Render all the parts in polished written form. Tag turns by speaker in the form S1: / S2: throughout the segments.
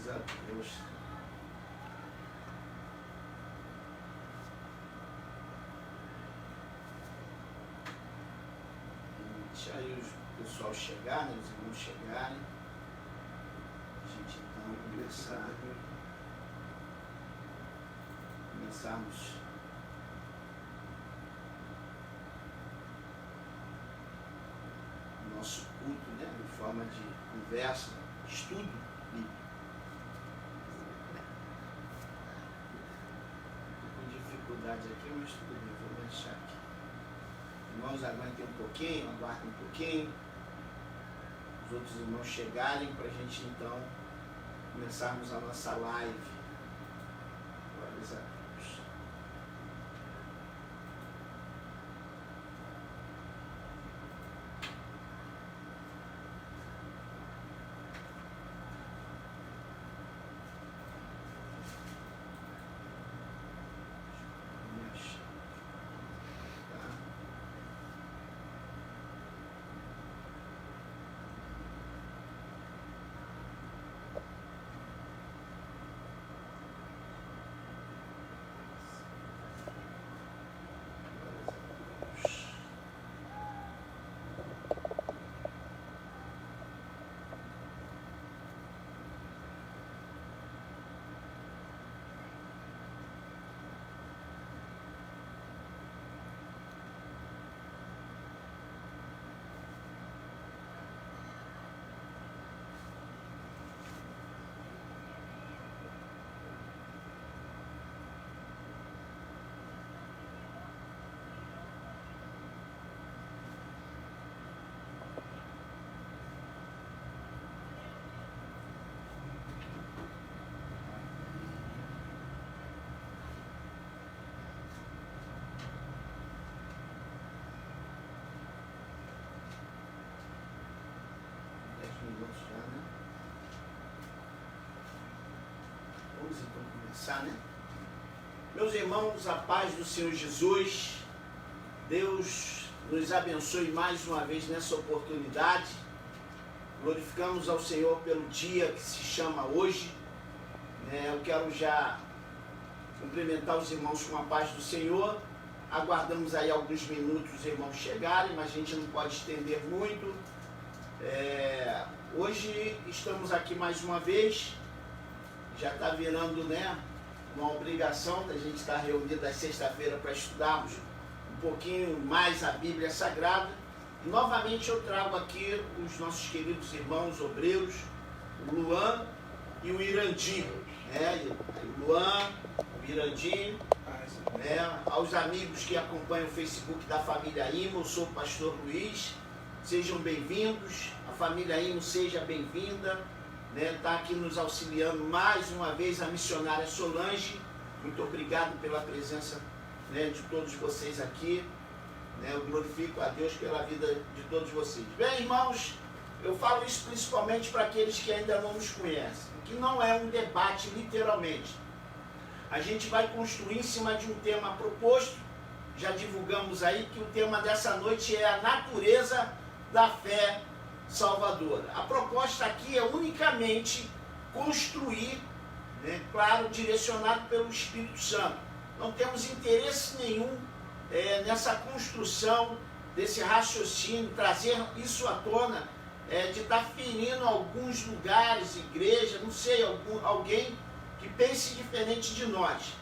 S1: Glórias a Deus. Deixa aí o pessoal chegar, né? Os irmãos chegarem. A gente então começarmos o nosso culto, né? Em forma de conversa, estudo bíblico. Com dificuldade aqui, mas tudo bem, vou deixar aqui. Irmãos, aguardem um pouquinho, os outros irmãos chegarem para a gente então começarmos a nossa live. Glórias a Deus. Minutos já, né? Vamos então começar, né? Meus irmãos, a paz do Senhor Jesus, Deus nos abençoe mais uma vez nessa oportunidade. Glorificamos ao Senhor pelo dia que se chama hoje. Eu quero já cumprimentar os irmãos com a paz do Senhor. Aguardamos aí alguns minutos os irmãos chegarem, mas a gente não pode estender muito. Hoje estamos aqui mais uma vez, já está virando, né, uma obrigação da gente estar reunido às sexta-feira para estudarmos um pouquinho mais a Bíblia Sagrada. E novamente eu trago aqui os nossos queridos irmãos obreiros, o Luan e o Irandi, o Luan, o Irandi, aos amigos que acompanham o Facebook da família Imo. Eu sou o pastor Luiz. Sejam bem-vindos, a família Imo seja bem-vinda, está aqui nos auxiliando mais uma vez a missionária Solange. Muito obrigado pela presença, de todos vocês aqui, eu glorifico a Deus pela vida de todos vocês. Bem, irmãos, eu falo isso principalmente para aqueles que ainda não nos conhecem, que não é um debate literalmente. A gente vai construir em cima de um tema proposto. Já divulgamos aí que o tema dessa noite é a natureza da fé salvadora. A proposta aqui é unicamente construir, claro, direcionado pelo Espírito Santo. Não temos interesse nenhum nessa construção desse raciocínio, trazer isso à tona, de estar ferindo alguns lugares, igreja, não sei, alguém que pense diferente de nós.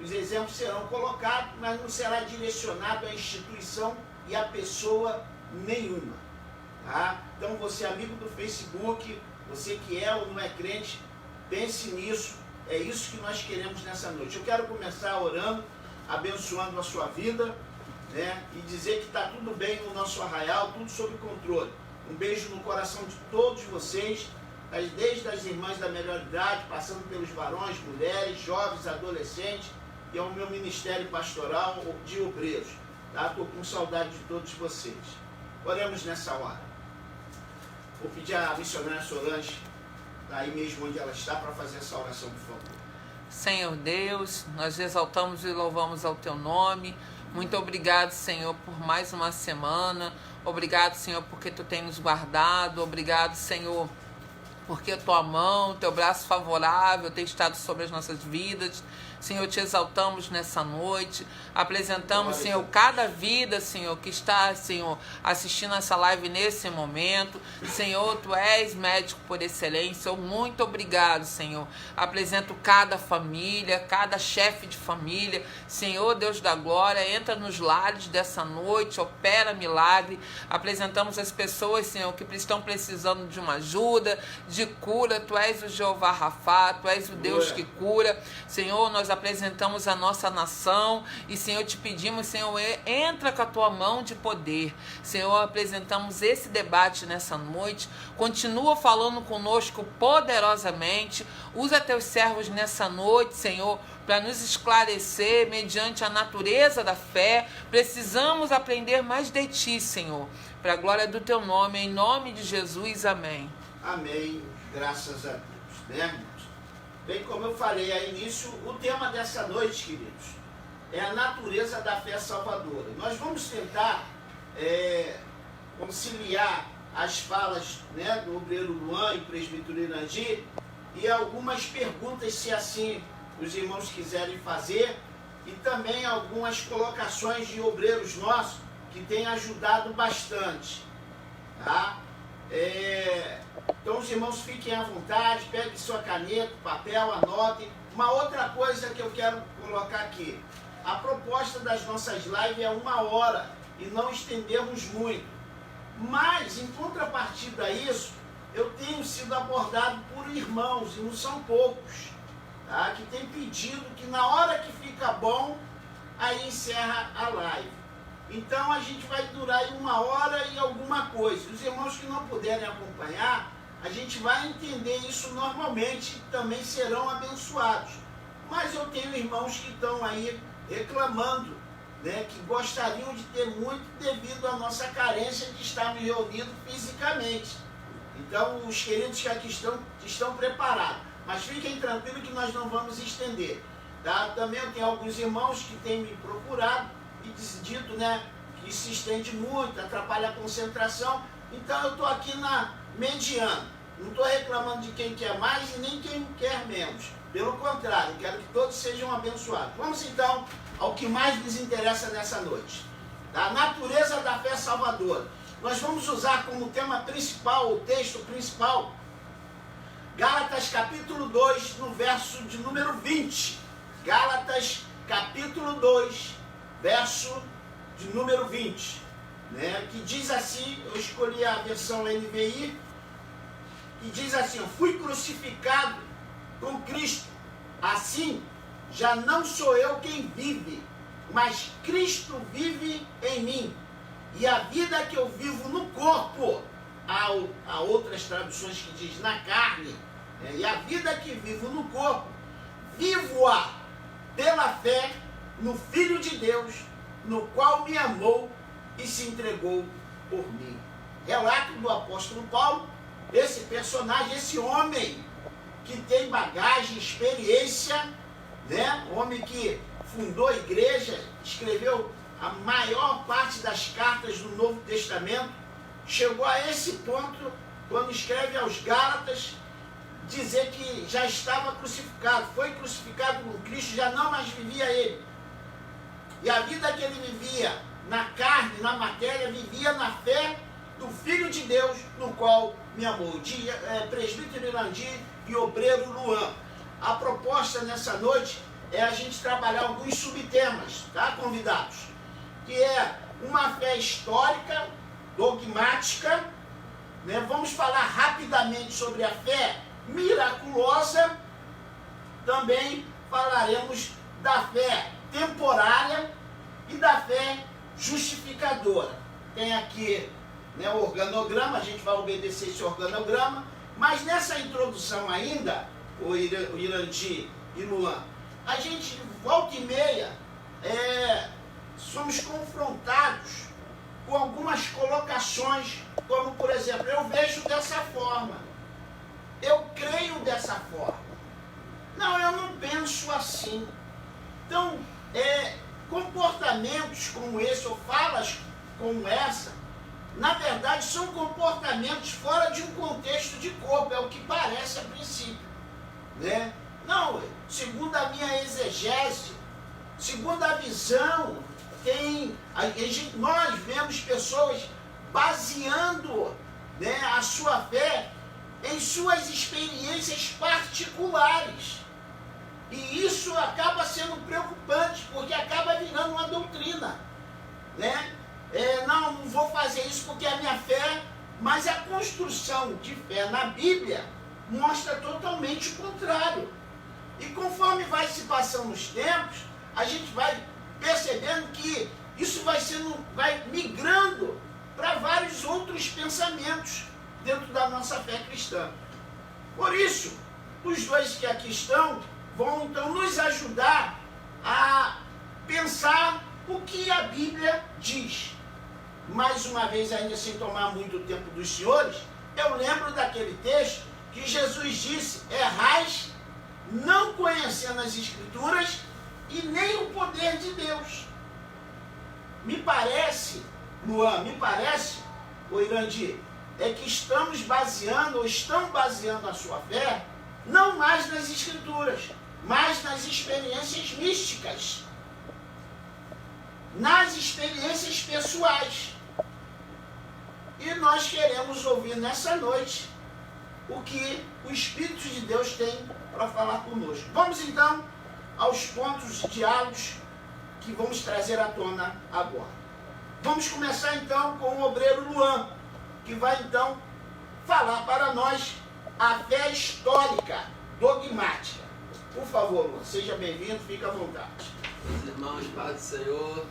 S1: Os exemplos serão colocados, mas não será direcionado à instituição e à pessoa nenhuma. Tá? Então você, amigo do Facebook, você que é ou não é crente, pense nisso. É isso que nós queremos nessa noite. Eu quero começar orando, abençoando a sua vida, e dizer que está tudo bem no nosso arraial, tudo sob controle. Um beijo no coração de todos vocês, desde as irmãs da melhor idade, passando pelos varões, mulheres, jovens, adolescentes, e ao meu ministério pastoral de obreiros. Estou com saudade de todos vocês. Oremos nessa hora. Vou pedir à missionária Solange, aí mesmo onde ela está, para fazer essa oração, por favor.
S2: Senhor Deus, nós exaltamos e louvamos ao Teu nome. Muito obrigado, Senhor, por mais uma semana. Obrigado, Senhor, porque Tu tem nos guardado. Obrigado, Senhor, porque a tua mão, teu braço favorável tem estado sobre as nossas vidas. Senhor, te exaltamos nessa noite, apresentamos, Senhor, cada vida, Senhor, que está, Senhor, assistindo essa live nesse momento. Senhor, Tu és médico por excelência, muito obrigado, Senhor. Apresento cada família, cada chefe de família. Senhor, Deus da glória, entra nos lares dessa noite, opera milagre. Apresentamos as pessoas, Senhor, que estão precisando de uma ajuda, de cura. Tu és o Jeová Rafá, Tu és o Deus que cura. Senhor, nós apresentamos a nossa nação e, Senhor, te pedimos, Senhor, entra com a tua mão de poder. Senhor, apresentamos esse debate nessa noite, continua falando conosco poderosamente, usa teus servos nessa noite, Senhor, para nos esclarecer mediante a natureza da fé. Precisamos aprender mais de ti, Senhor, para a glória do teu nome, em nome de Jesus, amém.
S1: Amém, graças a Deus, né, irmãos? Bem, como eu falei aí início, o tema dessa noite, queridos, é a natureza da fé salvadora. Nós vamos tentar conciliar as falas, né, do obreiro Luan e presbítero Irandir e algumas perguntas, se assim os irmãos quiserem fazer, e também algumas colocações de obreiros nossos que têm ajudado bastante, tá? Então os irmãos fiquem à vontade, peguem sua caneta, papel, anotem. Uma outra coisa que eu quero colocar aqui: a proposta das nossas lives é 1 hora e não estendermos muito. Mas, em contrapartida a isso, eu tenho sido abordado por irmãos, e não são poucos, tá? Que tem pedido que na hora que fica bom, aí encerra a live. Então a gente vai durar aí 1 hora e alguma coisa. Os irmãos que não puderem acompanhar, a gente vai entender isso normalmente e também serão abençoados. Mas eu tenho irmãos que estão aí reclamando, né, que gostariam de ter muito devido à nossa carência de estarmos reunidos fisicamente. Então os queridos que aqui estão preparados. Mas fiquem tranquilos que nós não vamos estender. Tá? Também eu tenho alguns irmãos que têm me procurado e dito, né, que se estende muito, atrapalha a concentração. Então eu estou aqui na mediana. Não estou reclamando de quem quer mais e nem quem quer menos. Pelo contrário, quero que todos sejam abençoados. Vamos então ao que mais nos interessa nessa noite. A natureza da fé salvadora. Nós vamos usar como tema principal, o texto principal, Gálatas capítulo 2, no verso de número 20. Gálatas capítulo 2, verso de número 20, né, que diz assim, eu escolhi a versão NVI, que diz assim: fui crucificado com Cristo, assim já não sou eu quem vive, mas Cristo vive em mim, e a vida que eu vivo no corpo, há outras traduções que diz na carne, né, e a vida que vivo no corpo, vivo-a pela fé no Filho de Deus, no qual me amou e se entregou por mim. Relato do apóstolo Paulo, esse personagem, esse homem que tem bagagem, experiência, né? Homem que fundou a igreja, escreveu a maior parte das cartas do Novo Testamento, chegou a esse ponto, quando escreve aos Gálatas, dizer que já estava crucificado, foi crucificado com Cristo, já não mais vivia ele. E a vida que ele vivia na carne, na matéria, vivia na fé do Filho de Deus, no qual me amou. De presbítero Irandir e obreiro Luan. A proposta nessa noite é a gente trabalhar alguns subtemas, tá, convidados? Que é uma fé histórica, dogmática, né? Vamos falar rapidamente sobre a fé miraculosa. Também falaremos da fé temporária e da fé justificadora. Tem aqui, né, o organograma, a gente vai obedecer esse organograma, mas nessa introdução ainda, o Irandir e Luan, a gente, volta e meia, somos confrontados com algumas colocações, como por exemplo, eu vejo dessa forma, eu creio dessa forma, não, eu não penso assim. Então, comportamentos como esse, ou falas como essa, na verdade, são comportamentos fora de um contexto de corpo, é o que parece a princípio, né? Não, segundo a minha exegese, segundo a visão, nós vemos pessoas baseando, né, a sua fé em suas experiências particulares. E isso acaba sendo preocupante, porque acaba virando uma doutrina, né? Não vou fazer isso porque é a minha fé, mas a construção de fé na Bíblia mostra totalmente o contrário. E conforme vai se passando os tempos, a gente vai percebendo que isso vai migrando para vários outros pensamentos dentro da nossa fé cristã. Por isso, os dois que aqui estão vão então nos ajudar a pensar o que a Bíblia diz. Mais uma vez, ainda sem tomar muito tempo dos senhores, eu lembro daquele texto que Jesus disse: errais não conhecendo as Escrituras e nem o poder de Deus. Me parece, Luan, o Irandi, é que estamos baseando, ou estão baseando a sua fé, não mais nas Escrituras, mas nas experiências místicas, nas experiências pessoais. E nós queremos ouvir nessa noite o que o Espírito de Deus tem para falar conosco. Vamos então aos pontos de diálogos que vamos trazer à tona agora. Vamos começar então com o obreiro Luan, que vai então falar para nós a fé histórica, dogmática. Por favor, Luan, seja bem-vindo, fique à vontade.
S3: Meus irmãos, paz do Senhor,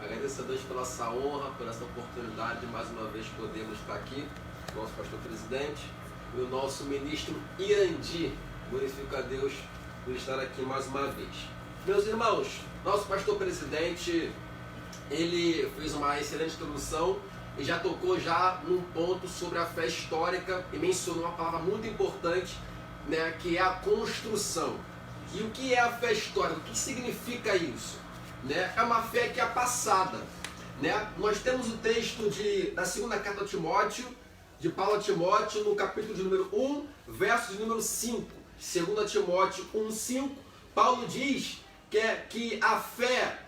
S3: agradeço a Deus pela essa honra, por essa oportunidade de mais uma vez podermos estar aqui, nosso pastor presidente e o nosso ministro Irandi. Glorifico a Deus por estar aqui mais uma vez. Meus irmãos, nosso pastor presidente, ele fez uma excelente introdução e já tocou num ponto sobre a fé histórica e mencionou uma palavra muito importante, né, que é a construção. E o que é a fé histórica? O que significa isso? Né? É uma fé que é passada. Né? Nós temos o texto da segunda carta a Timóteo, de Paulo a Timóteo, no capítulo de número 1, verso de número 5. 2 Timóteo 1,5, Paulo diz que a fé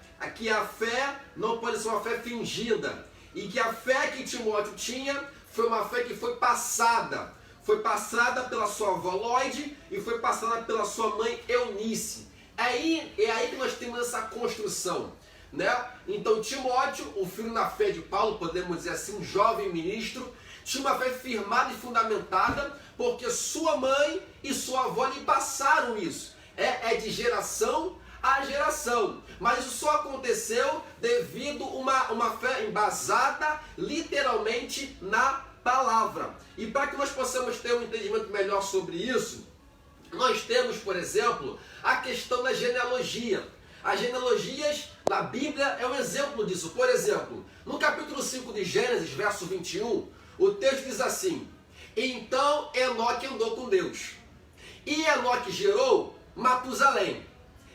S3: não pode ser uma fé fingida, e que a fé que Timóteo tinha foi uma fé que foi passada pela sua avó Lloyd e foi passada pela sua mãe Eunice. É aí que nós temos essa construção, né? Então Timóteo, o filho na fé de Paulo, podemos dizer assim, um jovem ministro, tinha uma fé firmada e fundamentada, porque sua mãe e sua avó lhe passaram isso. É de geração a geração. Mas isso só aconteceu devido a uma fé embasada literalmente na palavra. E para que nós possamos ter um entendimento melhor sobre isso, nós temos, por exemplo, a questão da genealogia. As genealogias na Bíblia é um exemplo disso. Por exemplo, no capítulo 5 de Gênesis, verso 21, o texto diz assim: então Enoque andou com Deus. E Enoque gerou Matusalém.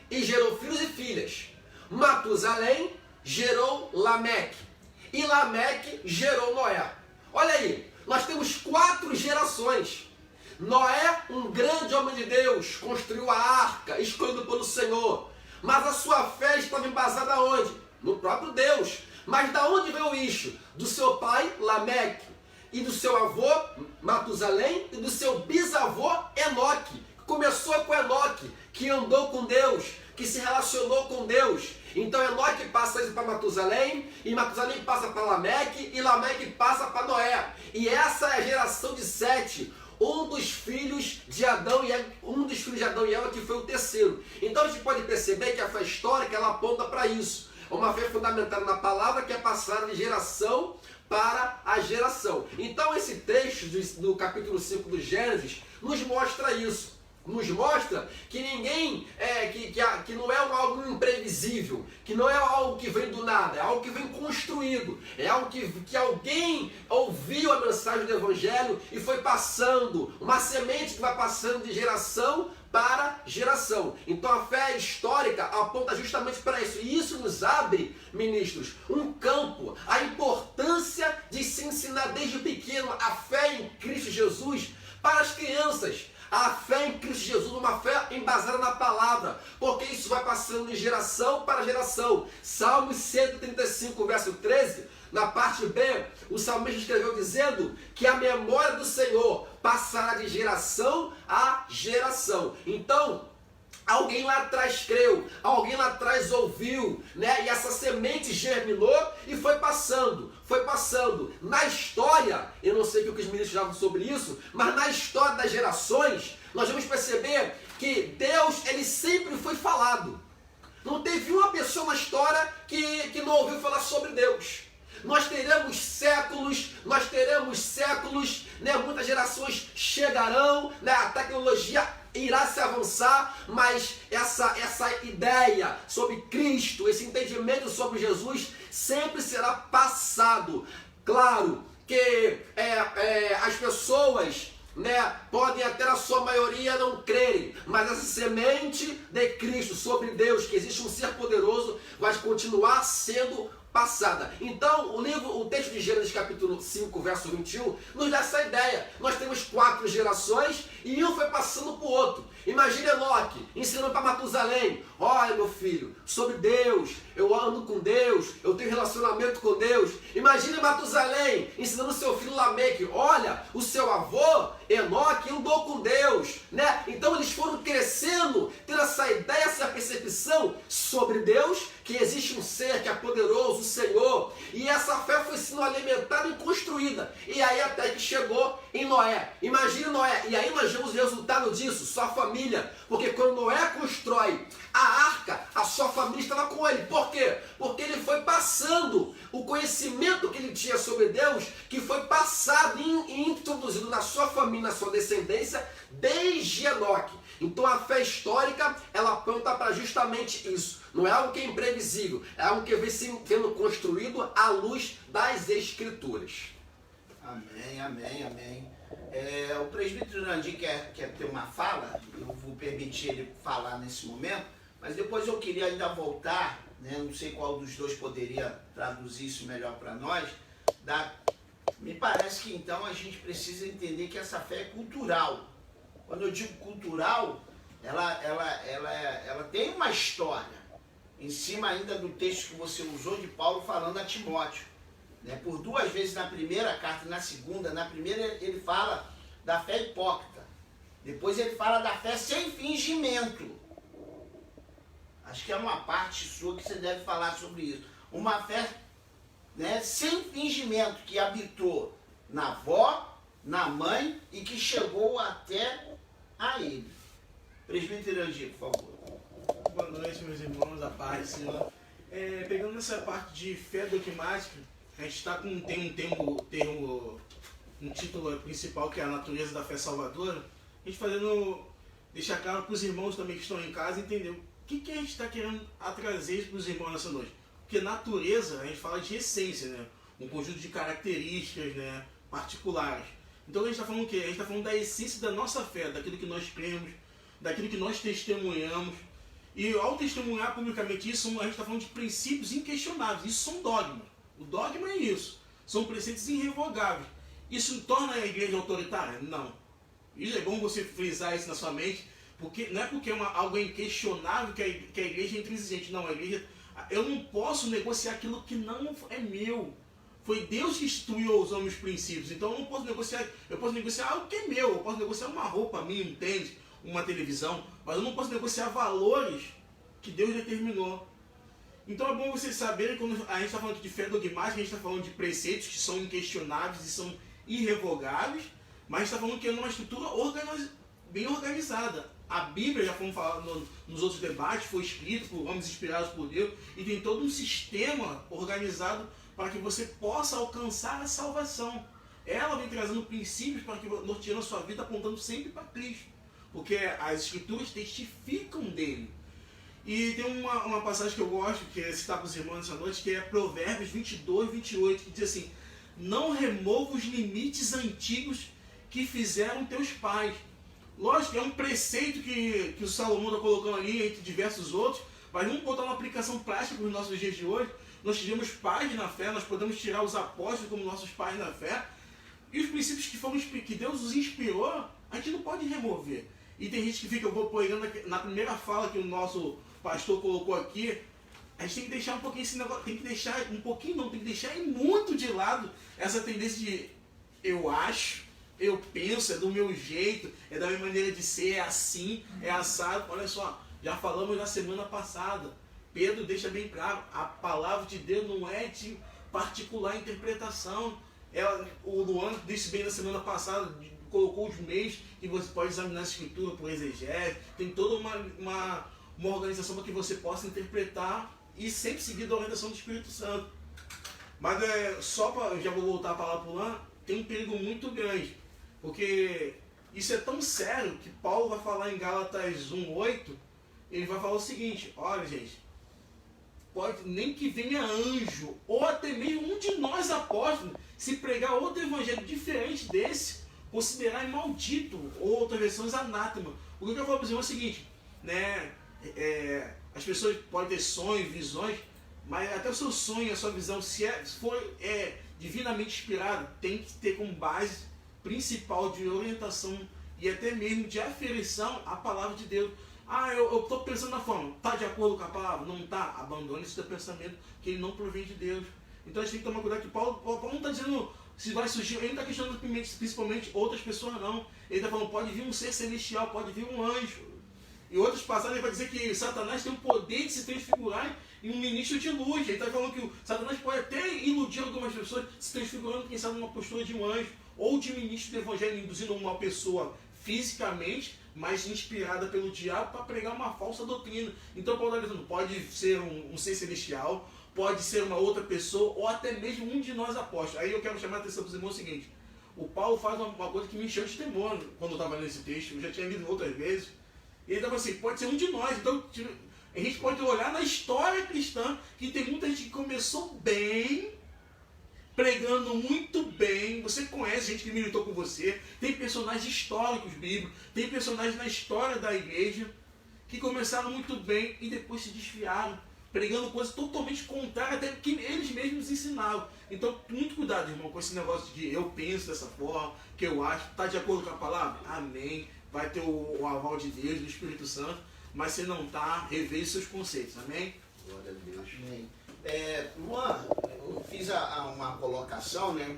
S3: E gerou filhos e filhas. Matusalém gerou Lameque. E Lameque gerou Noé. Olha aí, nós temos 4 gerações. Noé, um grande homem de Deus, construiu a arca, escolhido pelo Senhor. Mas a sua fé estava embasada onde? No próprio Deus. Mas da onde veio isso? Do seu pai, Lameque. E do seu avô, Matusalém, e do seu bisavô, Enoque. Começou com Enoque, que andou com Deus, que se relacionou com Deus. Então Enoque passa isso para Matusalém, e Matusalém passa para Lameque, e Lameque passa para Noé. E essa é a geração de Sete, um dos filhos de Adão e Eva, que foi o terceiro. Então a gente pode perceber que a fé histórica, ela aponta para isso. É uma fé fundamentada na palavra, que é passada de geração para a geração. Então esse texto do capítulo 5 do Gênesis nos mostra isso. nos mostra que ninguém, que não é algo imprevisível, que não é algo que vem do nada, é algo que vem construído, é algo que alguém ouviu a mensagem do Evangelho e foi passando, uma semente que vai passando de geração para geração. Então a fé histórica aponta justamente para isso. E isso nos abre, ministros, um campo, a importância de se ensinar desde pequeno a fé em Cristo Jesus para as crianças. A fé em Cristo Jesus, uma fé embasada na palavra, porque isso vai passando de geração para geração. Salmo 135, verso 13, na parte B, o salmista escreveu dizendo que a memória do Senhor passará de geração a geração. Então, alguém lá atrás creu, alguém lá atrás ouviu, né? E essa semente germinou e foi passando, foi passando. Na história, eu não sei o que os ministros falavam sobre isso, mas na história das gerações, nós vamos perceber que Deus, ele sempre foi falado. Não teve uma pessoa na história que não ouviu falar sobre Deus. Nós teremos séculos, né? Muitas gerações chegarão, né? A tecnologia irá se avançar, mas essa ideia sobre Cristo, esse entendimento sobre Jesus, sempre será passado. Claro que as pessoas, né, podem até na sua maioria não crerem, mas essa semente de Cristo sobre Deus, que existe um ser poderoso, vai continuar sendo passada. Então, o texto de Gênesis capítulo 5, verso 21, nos dá essa ideia. Nós temos 4 gerações e um foi passando para o outro. Imagine Enoque ensinando para Matusalém: olha, meu filho, sobre Deus, eu ando com Deus, eu tenho relacionamento com Deus. Imagine Matusalém ensinando seu filho Lameque: olha, o seu avô Enoque andou com Deus, né? Então eles foram crescendo, tendo essa ideia, essa percepção sobre Deus, que existe um ser que é poderoso, o Senhor, e essa fé foi sendo alimentada e construída, e aí até que chegou em Noé. Imagine Noé, e aí nós vemos o resultado disso, sua família, porque quando Noé constrói a arca, a sua família estava com ele. Por quê? Porque ele foi passando o conhecimento que ele tinha sobre Deus, que foi passado e introduzido na sua família, na sua descendência, desde Enoque. Então a fé histórica, ela aponta para justamente isso. Não é algo que é imprevisível, é algo que vem sendo construído à luz das Escrituras.
S1: Amém, amém, amém. O presbítero Irandir quer ter uma fala, eu vou permitir ele falar nesse momento, mas depois eu queria ainda voltar, né, não sei qual dos dois poderia traduzir isso melhor para nós. Me parece que então a gente precisa entender que essa fé é cultural. Quando eu digo cultural, ela tem uma história, em cima ainda do texto que você usou de Paulo falando a Timóteo. Por 2 vezes na primeira carta e na segunda. Na primeira ele fala da fé hipócrita, depois ele fala da fé sem fingimento. Acho que é uma parte sua que você deve falar sobre isso. Uma fé, né, sem fingimento, que habitou na avó, na mãe e que chegou até a ele. Presbítero Irandir, por favor.
S4: Boa noite, meus irmãos, a paz, Senhor. Pegando nessa parte de fé dogmática, a gente está com um título principal, que é a natureza da fé salvadora. A gente deixar claro para os irmãos também que estão em casa entender o que a gente está querendo trazer para os irmãos nessa noite. Porque natureza, a gente fala de essência, né? Um conjunto de características, né, particulares. Então a gente está falando o quê? A gente está falando da essência da nossa fé, daquilo que nós cremos, daquilo que nós testemunhamos. E ao testemunhar publicamente isso, a gente está falando de princípios inquestionáveis. Isso são dogmas. O dogma é isso. São preceitos irrevogáveis. Isso torna a igreja autoritária? Não. Isso é bom você frisar isso na sua mente, porque não é porque é algo inquestionável que a igreja é intransigente. Não, a igreja... Eu não posso negociar aquilo que não é meu. Foi Deus que instituiu os homens princípios. Então eu não posso negociar. Eu posso negociar algo que é meu. Eu posso negociar uma roupa minha, um tênis, uma televisão. Mas eu não posso negociar valores que Deus determinou. Então é bom vocês saberem, quando a gente está falando de fé dogmática, a gente está falando de preceitos que são inquestionáveis e são irrevogáveis, mas a gente está falando que é uma estrutura bem organizada. A Bíblia, já fomos falar nos outros debates, foi escrito por homens inspirados por Deus e tem todo um sistema organizado para que você possa alcançar a salvação. Ela vem trazendo princípios para que norteando a sua vida, apontando sempre para Cristo. porque as escrituras testificam dele. E tem uma passagem que eu gosto, que é citar para os irmãos nessa noite, que é Provérbios 22, 28, que diz assim: não remova os limites antigos que fizeram teus pais. Lógico, é um preceito que o Salomão está colocando ali, entre diversos outros, mas vamos botar uma aplicação prática para os nossos dias de hoje. Nós tivemos pais na fé, nós podemos tirar os apóstolos como nossos pais na fé, e os princípios que Deus nos inspirou, a gente não pode remover. E tem gente que fica apoiando na primeira fala que o nosso pastor colocou aqui, a gente tem que deixar um pouquinho esse negócio, tem que deixar um pouquinho não, tem que deixar muito de lado essa tendência de eu acho, eu penso, é do meu jeito, é da minha maneira de ser, é assim, é assado. Olha só, já falamos na semana passada, Pedro deixa bem claro, a palavra de Deus não é de particular interpretação. O Luan disse bem na semana passada, colocou os meios que você pode examinar a escritura por exegese, tem toda uma organização para que você possa interpretar e sempre seguir a orientação do Espírito Santo. Mas já vou voltar a palavra para o Luan, tem um perigo muito grande, porque isso é tão sério que Paulo vai falar em Gálatas 1:8, ele vai falar o seguinte: olha, gente, pode nem que venha anjo, ou até mesmo um de nós apóstolos, se pregar outro evangelho diferente desse, considerar maldito, ou outras versões anátema. O que eu quero falar para os irmãos é o seguinte, né? As pessoas podem ter sonhos, visões, mas até o seu sonho, a sua visão, se for divinamente inspirado, tem que ter como base principal de orientação e até mesmo de aferição a palavra de Deus. Eu estou pensando na forma, está de acordo com a palavra? Não está? Abandone esse seu pensamento, que ele não provém de Deus. Então a gente tem que tomar cuidado que Paulo não está dizendo se vai surgir, ele não está questionando principalmente outras pessoas não. Ele está falando, pode vir um ser celestial, pode vir um anjo. E outras passagens ele vai dizer que Satanás tem o poder de se transfigurar em um ministro de luz. Ele está falando que o Satanás pode até iludir algumas pessoas se transfigurando, quem sabe, numa postura de um anjo ou de ministro do evangelho, induzindo uma pessoa fisicamente, mas inspirada pelo diabo para pregar uma falsa doutrina. Então Paulo está dizendo, pode ser um ser celestial, pode ser uma outra pessoa, ou até mesmo um de nós apóstolos. Aí eu quero chamar a atenção para os irmãos o seguinte: o Paulo faz uma coisa que me encheu de temor quando eu estava lendo esse texto, eu já tinha lido outras vezes. E ele estava assim, pode ser um de nós. Então a gente pode olhar na história cristã que tem muita gente que começou bem, pregando muito bem. Você conhece gente que militou com você, tem personagens históricos bíblicos, tem personagens na história da igreja que começaram muito bem e depois se desviaram, pregando coisas totalmente contrárias até que eles mesmos ensinavam. Então, muito cuidado, irmão, com esse negócio de eu penso dessa forma, que eu acho, está de acordo com a palavra? Amém. Vai ter o aval de Deus, do Espírito Santo, mas se não está, reveja seus conceitos. Amém?
S3: Glória a Deus.
S1: Amém. Luan, eu fiz uma colocação, né?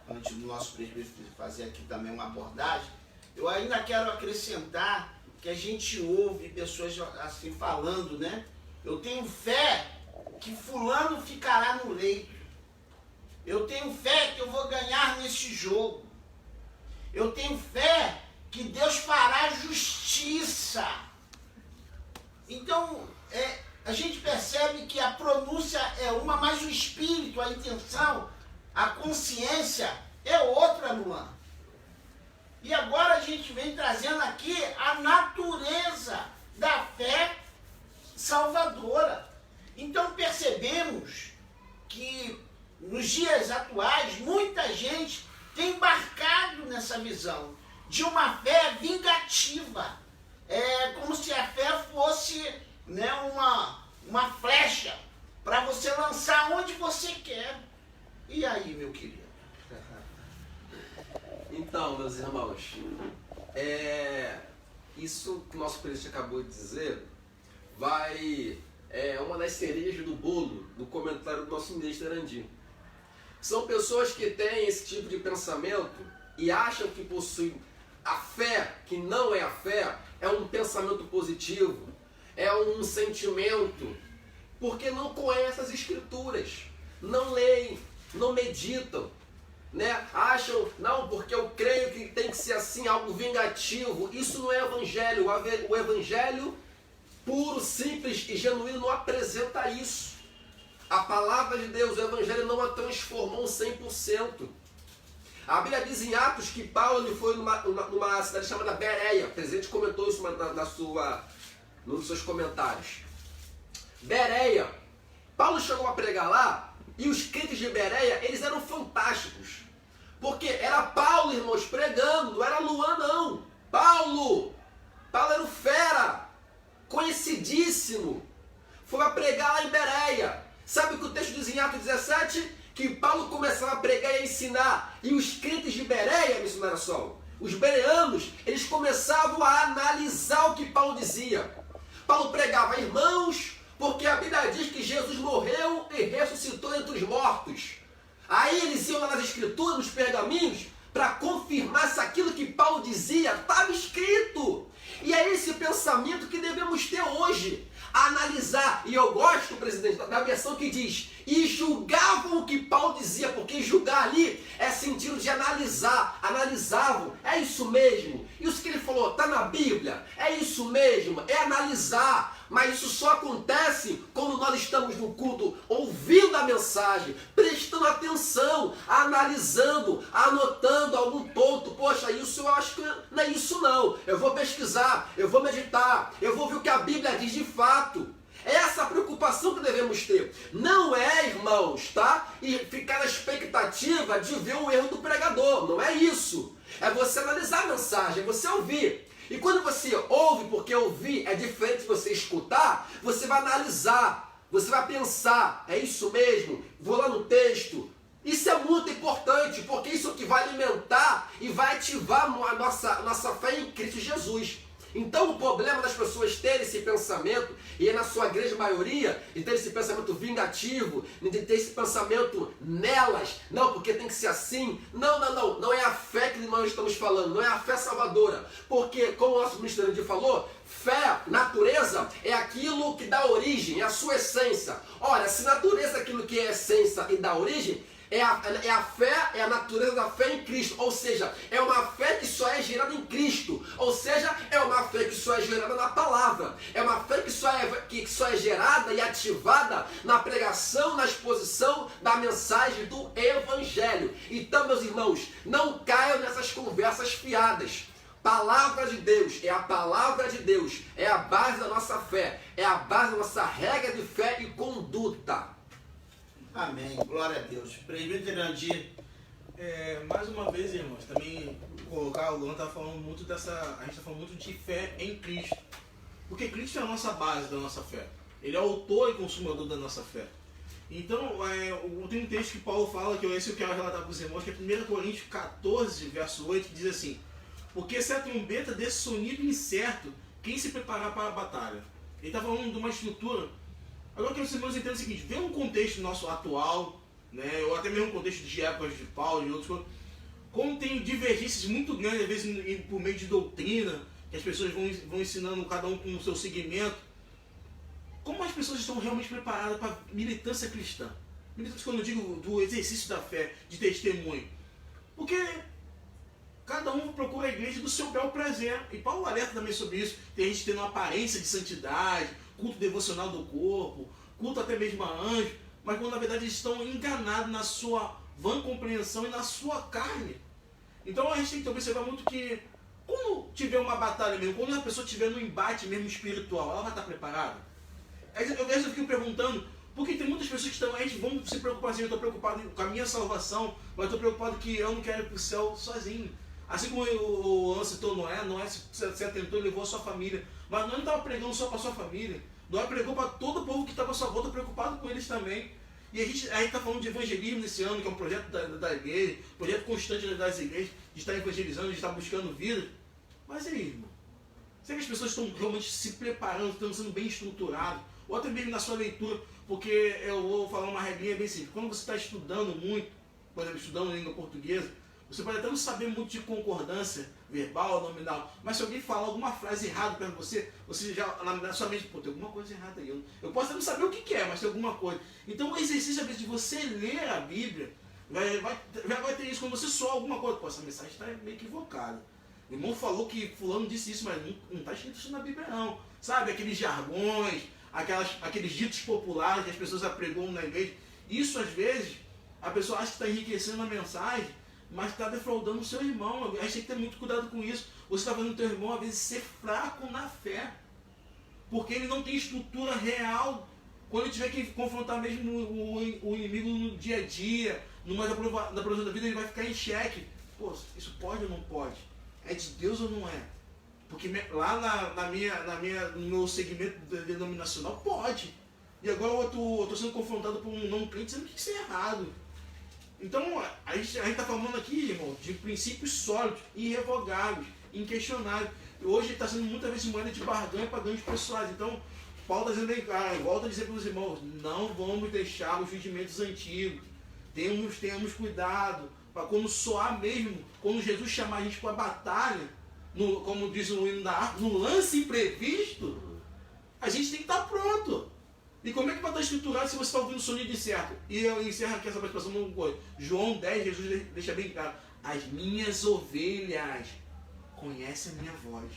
S1: Antes do nosso presbítero fazer aqui também uma abordagem. Eu ainda quero acrescentar que a gente ouve pessoas assim falando, né? Eu tenho fé que fulano ficará no leito. Eu tenho fé que eu vou ganhar nesse jogo. Eu tenho fé que Deus fará justiça. Então, a gente percebe que a pronúncia é uma, mas o espírito, a intenção, a consciência é outra, Luan. E agora a gente vem trazendo aqui a natureza da fé salvadora. Então percebemos que nos dias atuais muita gente tem embarcado nessa visão de uma fé vingativa. É como se a fé fosse, né, uma flecha para você lançar onde você quer. E aí, meu querido?
S3: Então, meus irmãos, isso que o nosso presidente acabou de dizer é uma das cerejas do bolo do comentário do nosso ministro Irandi. São pessoas que têm esse tipo de pensamento e acham que possuem a fé, que não é a fé, é um pensamento positivo, é um sentimento, porque não conhecem as escrituras, não leem, não meditam, né? Acham, não, porque eu creio que tem que ser assim, algo vingativo. Isso não é evangelho. O evangelho puro, simples e genuíno não apresenta isso. A palavra de Deus, o evangelho não a transformou 100%. A Bíblia diz em Atos que Paulo ele foi numa cidade chamada Bereia. O presidente comentou isso num dos seus comentários. Bereia. Paulo chegou a pregar lá e os crentes de Bereia, eles eram fantásticos. Porque era Paulo, irmãos, pregando, não era Luan, não. Paulo era um fera, conhecidíssimo. Foi a pregar lá em Bereia. Sabe o que o texto diz em Atos 17? Que Paulo começava a pregar e a ensinar. E os crentes de Bereia, missionário Sol, os bereanos, eles começavam a analisar o que Paulo dizia. Paulo pregava, irmãos, porque a Bíblia diz que Jesus morreu e ressuscitou entre os mortos. Aí eles iam lá nas escrituras, nos pergaminhos, para confirmar se aquilo que Paulo dizia estava escrito. E é esse pensamento que devemos ter hoje. Analisar, e eu gosto, presidente, da versão que diz, e julgavam o que Paulo dizia, porque julgar ali é sentido de analisar, analisavam, é isso mesmo, isso que ele falou, está na Bíblia, é isso mesmo, é analisar, mas isso só acontece quando nós estamos no culto, ouvindo a mensagem, prestando atenção, analisando, anotando algum ponto, poxa, isso eu acho que não é isso não, eu vou pesquisar, eu vou meditar, eu vou ver o que a Bíblia diz de fato. É essa a preocupação que devemos ter. Não é, irmãos, tá? E ficar na expectativa de ver o erro do pregador. Não é isso. É você analisar a mensagem, é você ouvir. E quando você ouve, porque ouvir é diferente de você escutar, você vai analisar, você vai pensar, é isso mesmo? Vou lá no texto. Isso é muito importante, porque isso é o que vai alimentar e vai ativar a nossa fé em Cristo Jesus. Então o problema das pessoas terem esse pensamento, e é na sua grande maioria, de ter esse pensamento vingativo, de ter esse pensamento nelas, não, porque tem que ser assim, não é a fé que nós estamos falando, não é a fé salvadora, porque como o nosso ministro Andy falou, fé, natureza, é aquilo que dá origem, é a sua essência. Olha, se natureza é aquilo que é essência e dá origem, é a fé, é a natureza da fé em Cristo, ou seja, é uma fé que só é gerada em Cristo, ou seja, é uma fé que só é gerada na palavra, é uma fé que só é gerada e ativada na pregação, na exposição da mensagem do Evangelho. Então, meus irmãos, não caiam nessas conversas fiadas. Palavra de Deus é a palavra de Deus, é a base da nossa fé, é a base da nossa regra de fé e conduta.
S1: Amém, glória a Deus. Presbítero Andy.
S4: Mais uma vez, irmãos, também colocar, o Luan está falando muito a gente está falando muito de fé em Cristo. Porque Cristo é a nossa base da nossa fé. Ele é o autor e consumador da nossa fé. Então, tem um texto que Paulo fala, que esse eu quero relatar para os irmãos, que é 1 Coríntios 14, verso 8, que diz assim: porque se a trombeta desse sonido incerto, quem se preparar para a batalha? Ele está falando de uma estrutura. Agora que os irmãos entendam o seguinte, vê um contexto nosso atual, né, ou até mesmo um contexto de épocas de Paulo e outros coisas, como tem divergências muito grandes, às vezes por meio de doutrina, que as pessoas vão ensinando cada um com o seu segmento. Como as pessoas estão realmente preparadas para a militância cristã? Militância, quando eu digo do exercício da fé, de testemunho. Porque cada um procura a igreja do seu bel prazer. E Paulo alerta também sobre isso. Tem gente tendo uma aparência de santidade, culto devocional do corpo, culto até mesmo a anjo, mas quando na verdade eles estão enganados na sua vã compreensão e na sua carne. Então a gente tem que observar muito que quando tiver uma batalha mesmo, quando a pessoa tiver no embate mesmo espiritual, ela vai estar preparada? Às vezes eu fico perguntando, porque tem muitas pessoas que vão se preocupar assim, eu estou preocupado com a minha salvação, mas estou preocupado que eu não quero ir para o céu sozinho. Assim como o Luan citou Noé se atentou e levou a sua família. Mas Noé não estava pregando só para a sua família. Noé pregou para todo o povo que estava à sua volta, preocupado com eles também. E a gente está falando de evangelismo nesse ano, que é um projeto da igreja, projeto constante das igrejas, de estar evangelizando, de estar buscando vida. Mas e aí, irmão? Será que as pessoas estão realmente se preparando, estão sendo bem estruturadas? Ou até mesmo na sua leitura, porque eu vou falar uma regrinha bem simples. Quando você está estudando muito, por exemplo, estudando língua portuguesa, você pode até não saber muito de concordância verbal, nominal, mas se alguém falar alguma frase errada para você já na sua mente, pô, tem alguma coisa errada aí. Eu posso até não saber o que é, mas tem alguma coisa. Então o exercício, às vezes, de você ler a Bíblia, vai ter isso quando você soa alguma coisa. Pô, essa mensagem está meio equivocada. O irmão falou que fulano disse isso, mas não está escrito isso na Bíblia não. Sabe, aqueles jargões, aqueles ditos populares que as pessoas apregoam na igreja. Isso, às vezes, a pessoa acha que está enriquecendo a mensagem, mas está defraudando o seu irmão. A gente tem que ter muito cuidado com isso. Você está fazendo o teu irmão, às vezes, ser fraco na fé. Porque ele não tem estrutura real. Quando ele tiver que confrontar mesmo o inimigo no dia a dia, numa da provação da vida, ele vai ficar em xeque. Pô, isso pode ou não pode? É de Deus ou não é? Porque lá no meu segmento denominacional, pode. E agora eu estou sendo confrontado por um não crente dizendo que isso é errado. Então, a gente está falando aqui, irmão, de princípios sólidos, irrevogáveis, inquestionáveis. E hoje está sendo muitas vezes moeda de barganha para ganhos pessoais. Então, Paulo está dizendo, volta a dizer para os irmãos, não vamos deixar os rudimentos antigos. Tenhamos cuidado, para quando soar mesmo, quando Jesus chamar a gente para a batalha, como diz o hino da harpa, no lance imprevisto, a gente tem que estar pronto. E como é que vai estar estruturado se você está ouvindo o sonido incerto? E eu encerro aqui essa participação numa coisa. João 10, Jesus deixa bem claro, as minhas ovelhas conhecem a minha voz.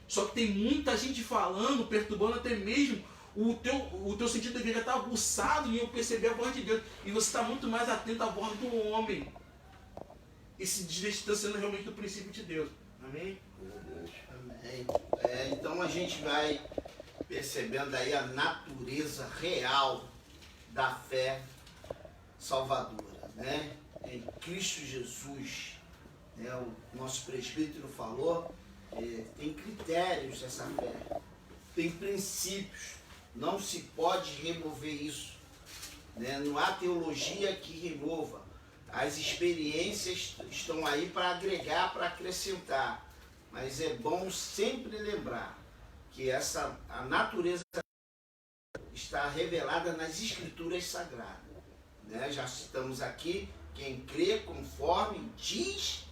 S4: Só que tem muita gente falando, perturbando até mesmo o teu sentido deveria estar aguçado em eu perceber a voz de Deus. E você está muito mais atento à voz do homem. E se distanciando realmente do princípio de Deus. Amém?
S1: Amém. Então a gente vai percebendo aí a natureza real da fé salvadora, né? Em Cristo Jesus, né? O nosso presbítero falou, tem critérios essa fé, tem princípios, não se pode remover isso, né? Não há teologia que remova. As experiências estão aí para agregar, para acrescentar, mas é bom sempre lembrar que a natureza está revelada nas Escrituras Sagradas, né? Já citamos aqui, quem crê conforme diz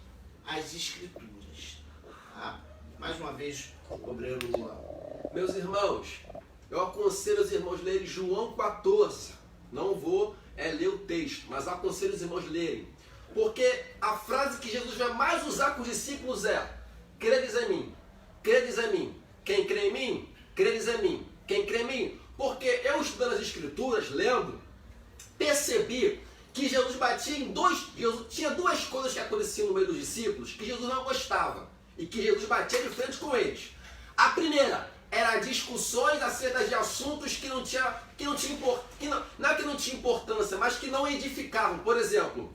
S1: as Escrituras. Tá? Mais uma vez, obreiro Luan.
S3: Meus irmãos, eu aconselho os irmãos lerem João 14. Não vou ler o texto, mas aconselho os irmãos lerem. Porque a frase que Jesus vai mais usar com os discípulos é: credes em mim, credes em mim. Quem crê em mim, credes em mim. Quem crê em mim? Porque eu estudando as Escrituras, lendo, percebi que Jesus batia em tinha duas coisas que aconteciam no meio dos discípulos que Jesus não gostava e que Jesus batia de frente com eles. A primeira era discussões acerca de assuntos que não tinha importância, mas que não edificavam. Por exemplo,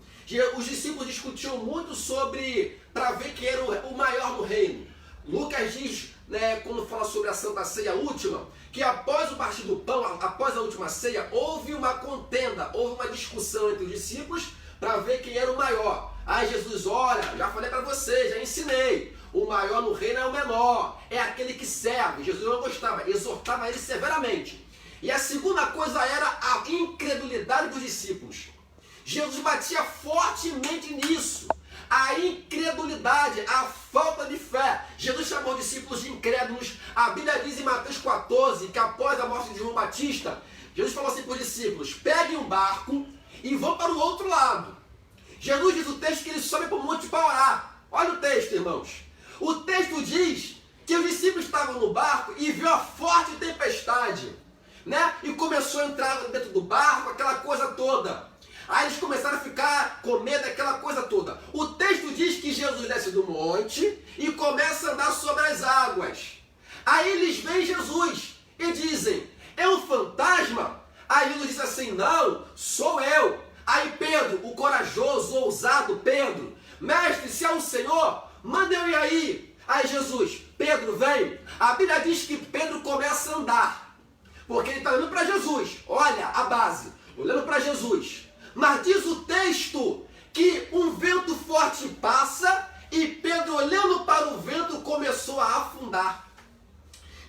S3: os discípulos discutiam muito sobre para ver quem era o maior no reino. Lucas diz, né, quando fala sobre a Santa Ceia última, que após o partir do pão, após a última ceia, houve uma contenda, houve uma discussão entre os discípulos para ver quem era o maior. Aí Jesus, olha, já falei para vocês, já ensinei, o maior no reino é o menor, é aquele que serve. Jesus não gostava, exortava ele severamente. E a segunda coisa era a incredulidade dos discípulos. Jesus batia fortemente nisso. A incredulidade, a falta de fé. Jesus chamou os discípulos de incrédulos. A Bíblia diz em Mateus 14 que após a morte de João Batista, Jesus falou assim para os discípulos: peguem um barco e vão para o outro lado. Jesus diz o texto que eles sobem para o monte para orar. Olha o texto, irmãos. O texto diz que os discípulos estavam no barco e viu a forte tempestade, né? E começou a entrar dentro do barco, aquela coisa toda. Aí eles começaram a ficar com medo daquela coisa toda. O texto diz que Jesus desce do monte e começa a andar sobre as águas. Aí eles veem Jesus e dizem: é um fantasma? Aí Jesus diz assim: não, sou eu. Aí Pedro, o corajoso, ousado Pedro: mestre, se é o Senhor, manda eu ir aí. Aí Jesus: Pedro, vem. A Bíblia diz que Pedro começa a andar, porque ele está olhando para Jesus. Olha a base, olhando para Jesus. Mas diz o texto que um vento forte passa e Pedro, olhando para o vento, começou a afundar.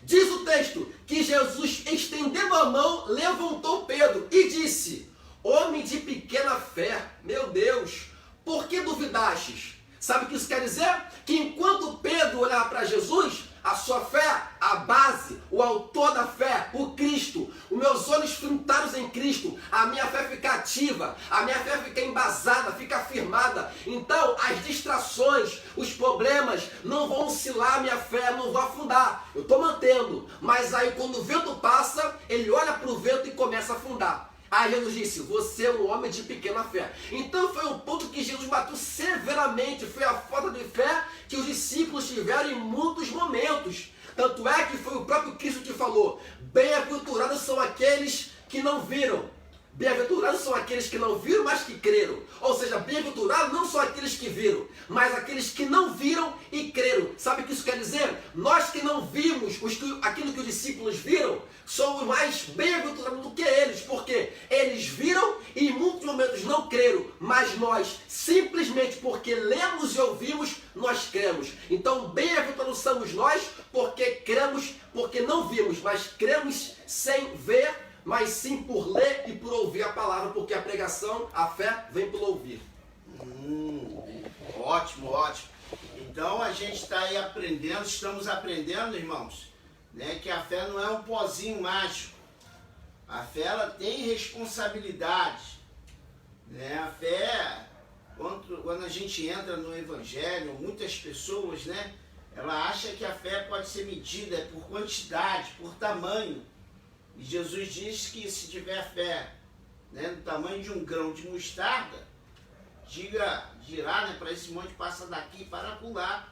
S3: Diz o texto que Jesus, estendendo a mão, levantou Pedro e disse: homem de pequena fé, meu Deus, por que duvidastes? Sabe o que isso quer dizer? Que enquanto Pedro olhava para Jesus, a sua fé, a base, o autor da fé, o Cristo, os meus olhos fintados em Cristo, a minha fé fica ativa, a minha fé fica embasada, fica firmada. Então as distrações, os problemas não vão oscilar a minha fé, não vou afundar. Eu estou mantendo, mas aí quando o vento passa, ele olha para o vento e começa a afundar. Aí Jesus disse, você é um homem de pequena fé. Então foi um ponto que Jesus bateu severamente, foi a falta de fé que os discípulos tiveram em muitos momentos. Tanto é que foi o próprio Cristo que falou, bem-aventurados são aqueles que não viram. Bem-aventurados são aqueles que não viram, mas que creram. Ou seja, bem-aventurados não são aqueles que viram, mas aqueles que não viram e creram. Sabe o que isso quer dizer? Nós que não vimos aquilo que os discípulos viram, somos mais bem-aventurados do que eles, porque eles viram e em muitos momentos não creram, mas nós, simplesmente porque lemos e ouvimos, nós cremos. Então, bem-aventurados somos nós, porque cremos, porque não vimos, mas cremos sem ver, mas sim por ler e por ouvir a palavra, porque a pregação, a fé, vem por ouvir.
S1: Ótimo, ótimo. Então a gente está aí aprendendo, estamos aprendendo, irmãos, né, que a fé não é um pozinho mágico. A fé, ela tem responsabilidade. Né? A fé, quando a gente entra no Evangelho, muitas pessoas, né, ela acha que a fé pode ser medida por quantidade, por tamanho. E Jesus diz que se tiver fé, né, no tamanho de um grão de mostarda, dirá, né, para esse monte passa daqui para acolá.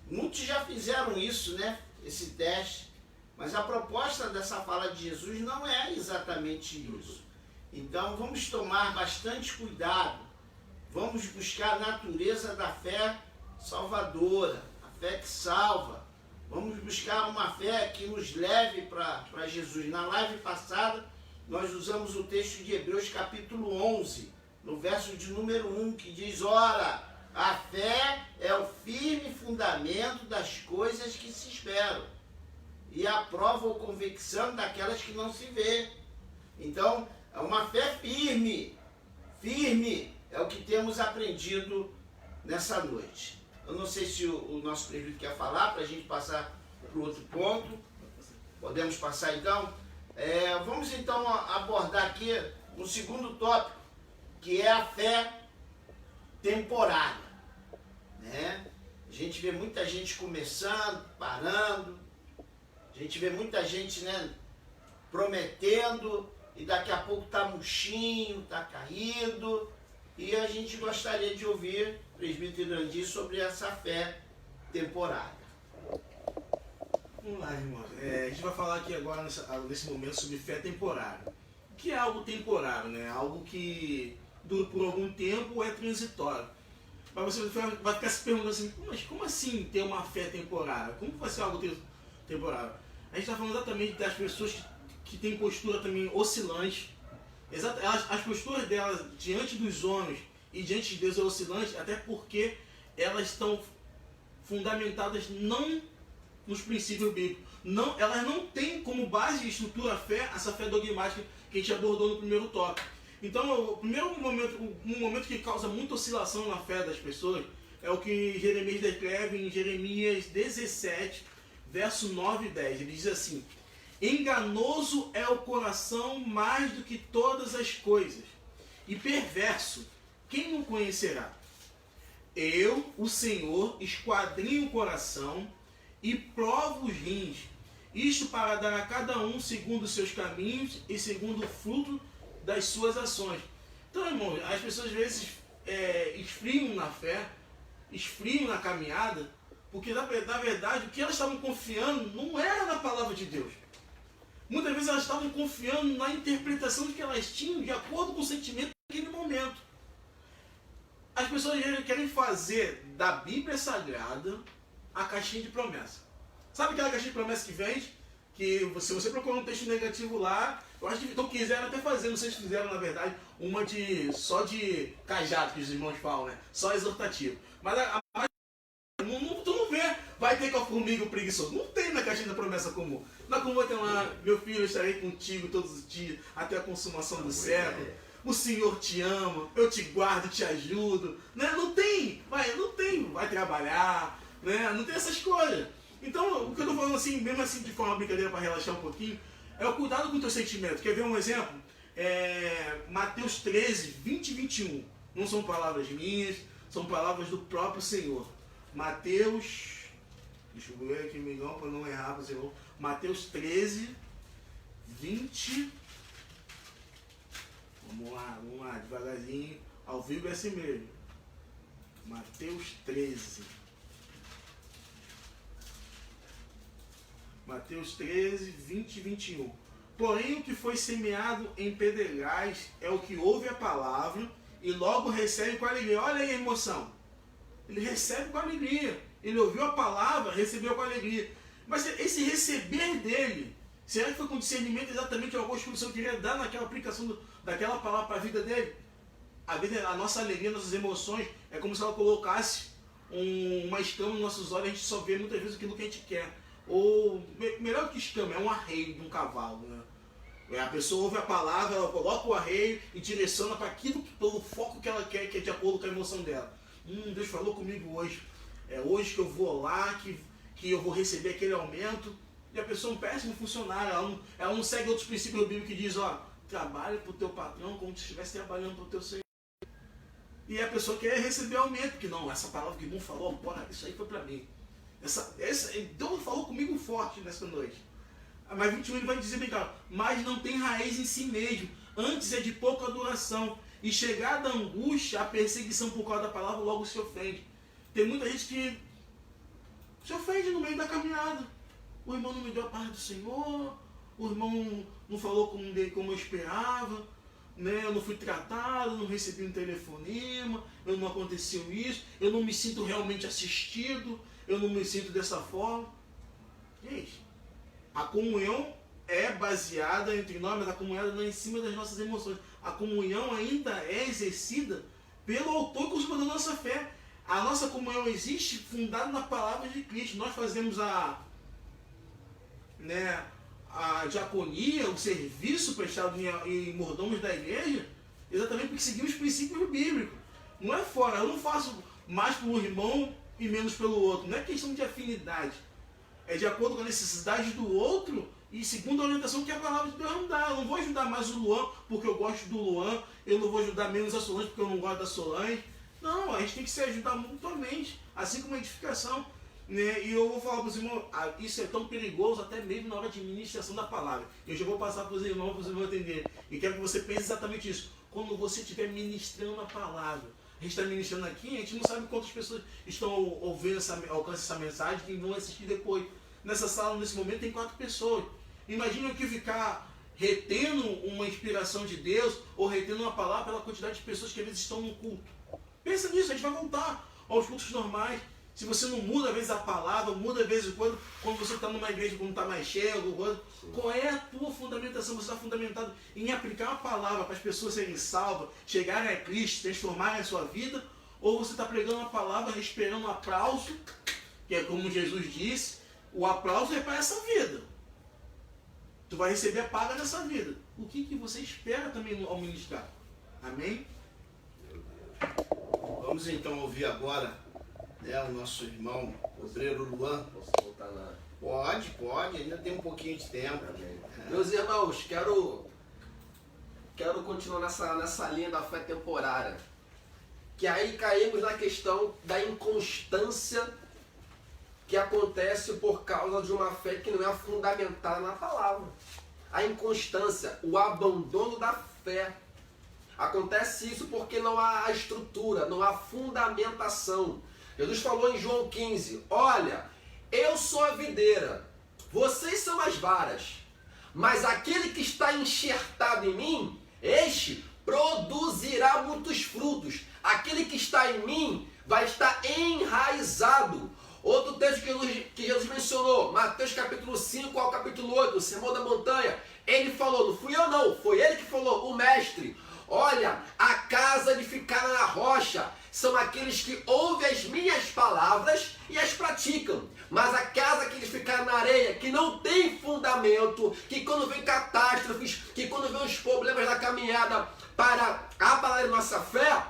S1: Muitos já fizeram isso, né, esse teste, mas a proposta dessa fala de Jesus não é exatamente isso. Então vamos tomar bastante cuidado, vamos buscar a natureza da fé salvadora, a fé que salva. Vamos buscar uma fé que nos leve para Jesus. Na live passada, nós usamos o texto de Hebreus capítulo 11, no verso de número 1, que diz, ora, a fé é o firme fundamento das coisas que se esperam e a prova ou convicção daquelas que não se vê. Então, é uma fé firme, é o que temos aprendido nessa noite. Eu não sei se o nosso presbítero quer falar para a gente passar para o outro ponto. Podemos passar então? Vamos então abordar aqui um segundo tópico, que é a fé temporária. Né? A gente vê muita gente começando, parando, a gente vê muita gente, né, prometendo e daqui a pouco está murchinho, está caído. E a gente gostaria de ouvir o presbítero Irandir sobre essa fé temporária.
S4: Vamos lá, irmãos. A gente vai falar aqui agora, nesse momento, sobre fé temporária. O que é algo temporário? Né? Algo que dura por algum tempo ou é transitório. Mas você vai ficar se perguntando assim, mas como assim ter uma fé temporária? Como vai ser algo temporário? A gente está falando exatamente das pessoas que têm postura também oscilante. As posturas delas diante dos homens e diante de Deus é oscilante, até porque elas estão fundamentadas não nos princípios bíblicos. Elas não têm como base e estrutura a fé, essa fé dogmática que a gente abordou no primeiro tópico. Então, o primeiro momento, um momento que causa muita oscilação na fé das pessoas é o que Jeremias descreve em Jeremias 17, verso 9 e 10. Ele diz assim, enganoso é o coração mais do que todas as coisas, e perverso, quem o conhecerá? Eu, o Senhor, esquadrinho o coração e provo os rins, isto para dar a cada um segundo os seus caminhos e segundo o fruto das suas ações. Então, irmão, as pessoas às vezes esfriam na fé, esfriam na caminhada, porque na verdade o que elas estavam confiando não era na palavra de Deus. Muitas vezes elas estavam confiando na interpretação que elas tinham de acordo com o sentimento naquele momento. As pessoas querem fazer da Bíblia Sagrada a caixinha de promessa. Sabe aquela caixinha de promessa que vende? Que se você procurar um texto negativo lá, eu acho que então quiseram até fazer, não sei se fizeram na verdade, uma só de cajado, que os irmãos falam, né? Só exortativo. Mas tu não vê, vai ter com a formiga o preguiçoso. Não tem na caixinha da promessa comum. Na comum tem lá, meu filho, eu estarei contigo todos os dias, até a consumação do século. O Senhor te ama, eu te guardo, te ajudo. Né? Não tem, vai trabalhar, né? Não tem essas coisas. Então, o que eu estou falando assim, mesmo assim de forma brincadeira para relaxar um pouquinho, é o cuidado com o teu sentimento. Quer ver um exemplo? Mateus 13, 20 e 21. Não são palavras minhas, são palavras do próprio Senhor. Mateus, deixa eu ver aqui, amigão, para não errar, Senhor. Mateus 13, 20 Vamos lá, devagarzinho. Ao vivo é assim mesmo. Mateus 13. Mateus 13, 20 e 21. Porém, o que foi semeado em pedregais é o que ouve a palavra e logo recebe com alegria. Olha aí a emoção. Ele recebe com alegria. Ele ouviu a palavra, recebeu com alegria. Mas esse receber dele, será que foi com discernimento exatamente ao gosto que o Senhor queria dar naquela aplicação daquela palavra para a vida dele? A nossa alegria, nossas emoções, é como se ela colocasse uma escama nos nossos olhos, a gente só vê muitas vezes aquilo que a gente quer. Ou, melhor que escama, é um arreio de um cavalo, né? A pessoa ouve a palavra, ela coloca o arreio e direciona para aquilo, pelo foco que ela quer, que é de acordo com a emoção dela. Deus falou comigo hoje. É hoje que eu vou lá, que eu vou receber aquele aumento. E a pessoa é um péssimo funcionário, ela não segue outros princípios do Bíblia que diz, trabalhe para o teu patrão como se estivesse trabalhando para o teu Senhor. E a pessoa quer receber aumento, porque não, essa palavra que o irmão falou, isso aí foi para mim. Deus falou comigo forte nessa noite. Mas 21 ele vai dizer bem claro, mas não tem raiz em si mesmo, antes é de pouca duração, e chegada a angústia, a perseguição por causa da palavra, logo se ofende. Tem muita gente que se ofende no meio da caminhada. O irmão não me deu a paz do Senhor, o irmão não falou como eu esperava, né? Eu não fui tratado, não recebi um telefonema, não aconteceu isso, eu não me sinto realmente assistido, eu não me sinto dessa forma. Gente, a comunhão é baseada entre nós, mas a comunhão não é em cima das nossas emoções. A comunhão ainda é exercida pelo autor e consumador da nossa fé. A nossa comunhão existe fundada na palavra de Cristo. Nós fazemos a diaconia, o serviço prestado em mordomos da igreja, exatamente porque seguimos os princípios bíblicos. Não é fora, eu não faço mais pelo irmão e menos pelo outro. Não é questão de afinidade. É de acordo com a necessidade do outro e segundo a orientação que a palavra de Deus nos dá. Eu não vou ajudar mais o Luan porque eu gosto do Luan, eu não vou ajudar menos a Solange porque eu não gosto da Solange. Não, a gente tem que se ajudar mutuamente, assim como a edificação. Né? E eu vou falar para os irmãos, isso é tão perigoso até mesmo na hora de ministração da palavra. Eu já vou passar para os irmãos entenderem. E quero que você pense exatamente isso. Quando você estiver ministrando a palavra, a gente está ministrando aqui, a gente não sabe quantas pessoas estão ouvindo alcançando essa mensagem, que vão assistir depois. Nessa sala, nesse momento, tem 4 pessoas. Imagina o que ficar retendo uma inspiração de Deus ou retendo uma palavra pela quantidade de pessoas que às vezes estão no culto. Pensa nisso, a gente vai voltar aos cultos normais. Se você não muda às vezes a palavra, muda às vezes quando você está numa igreja quando está mais cheia, qual é a tua fundamentação? Você está fundamentado em aplicar a palavra para as pessoas serem salvas, chegarem a Cristo, transformarem a sua vida? Ou você está pregando a palavra, esperando um aplauso, que é como Jesus disse, o aplauso é para essa vida. Tu vai receber a paga nessa vida. O que você espera também ao ministrar? Amém?
S1: Vamos então ouvir agora o nosso irmão, o obreiro Luan.
S3: Posso voltar lá?
S1: Pode, ainda tem um pouquinho de tempo.
S3: Meus irmãos, quero continuar nessa linha da fé temporária. Que aí caímos na questão da inconstância que acontece por causa de uma fé que não é fundamentada na palavra. A inconstância, o abandono da fé. Acontece isso porque não há estrutura, não há fundamentação. Jesus falou em João 15, olha, eu sou a videira, vocês são as varas, mas aquele que está enxertado em mim, este produzirá muitos frutos. Aquele que está em mim vai estar enraizado. Outro texto que Jesus mencionou, Mateus capítulo 5 ao capítulo 8, o Sermão da Montanha, ele falou, não fui eu não, foi ele que falou, o mestre, olha, a casa edificada na rocha são aqueles que ouvem as minhas palavras e as praticam. Mas a casa que edificada na areia, que não tem fundamento, que quando vem catástrofes, que quando vem os problemas da caminhada para abalar nossa fé,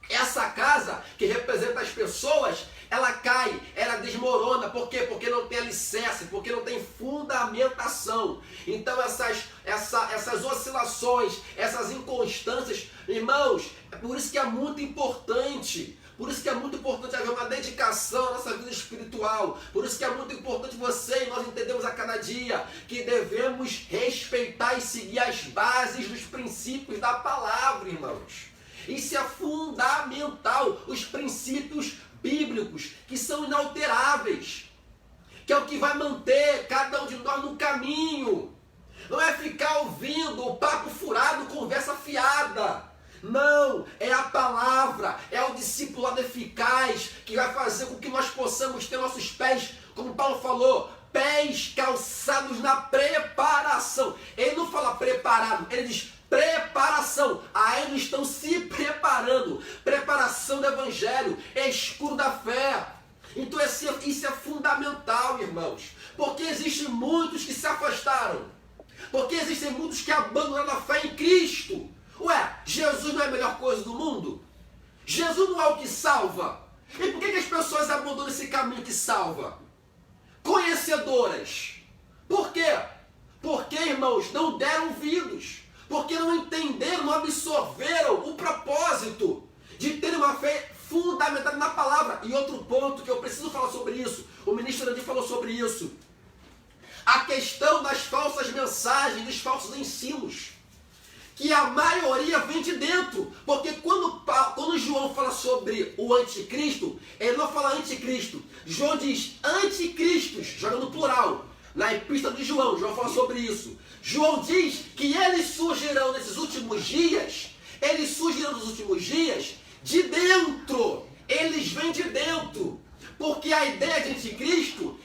S3: essa casa que representa as pessoas, ela cai, ela desmorona. Por quê? Porque não tem alicerce, porque não tem fundamentação. Então essas oscilações, essas inconstâncias, irmãos, é por isso que é muito importante. Por isso que é muito importante haver uma dedicação à nossa vida espiritual. Por isso que é muito importante você e nós entendemos a cada dia que devemos respeitar e seguir as bases dos princípios da palavra, irmãos. Isso é fundamental, os princípios bíblicos, que são inalteráveis, que é o que vai manter cada um de nós no caminho. Não é ficar ouvindo o papo furado, conversa fiada. Não, é a palavra, é o discipulado eficaz que vai fazer com que nós possamos ter nossos pés, como Paulo falou, pés calçados na preparação. Ele não fala preparado, ele diz preparação. Aí eles estão se preparando. Preparação do evangelho, escuro da fé. Então isso é fundamental, irmãos. Porque existem muitos que se afastaram. Porque existem muitos que abandonaram a fé em Cristo. Ué, Jesus não é a melhor coisa do mundo? Jesus não é o que salva? E por que as pessoas abandonam esse caminho que salva? Conhecedoras. Por quê? Porque, irmãos, não deram ouvidos. Porque não entenderam, não absorveram o propósito de ter uma fé fundamentada na palavra. E outro ponto que eu preciso falar sobre isso, o ministro Irandir falou sobre isso. A questão das falsas mensagens, dos falsos ensinos. Que a maioria vem de dentro. Porque quando João fala sobre o anticristo, ele não fala anticristo. João diz anticristos, joga no plural. Na epístola de João, João fala sobre isso. João diz que eles surgirão nesses últimos dias, de dentro. Eles vêm de dentro. Porque a ideia de anticristo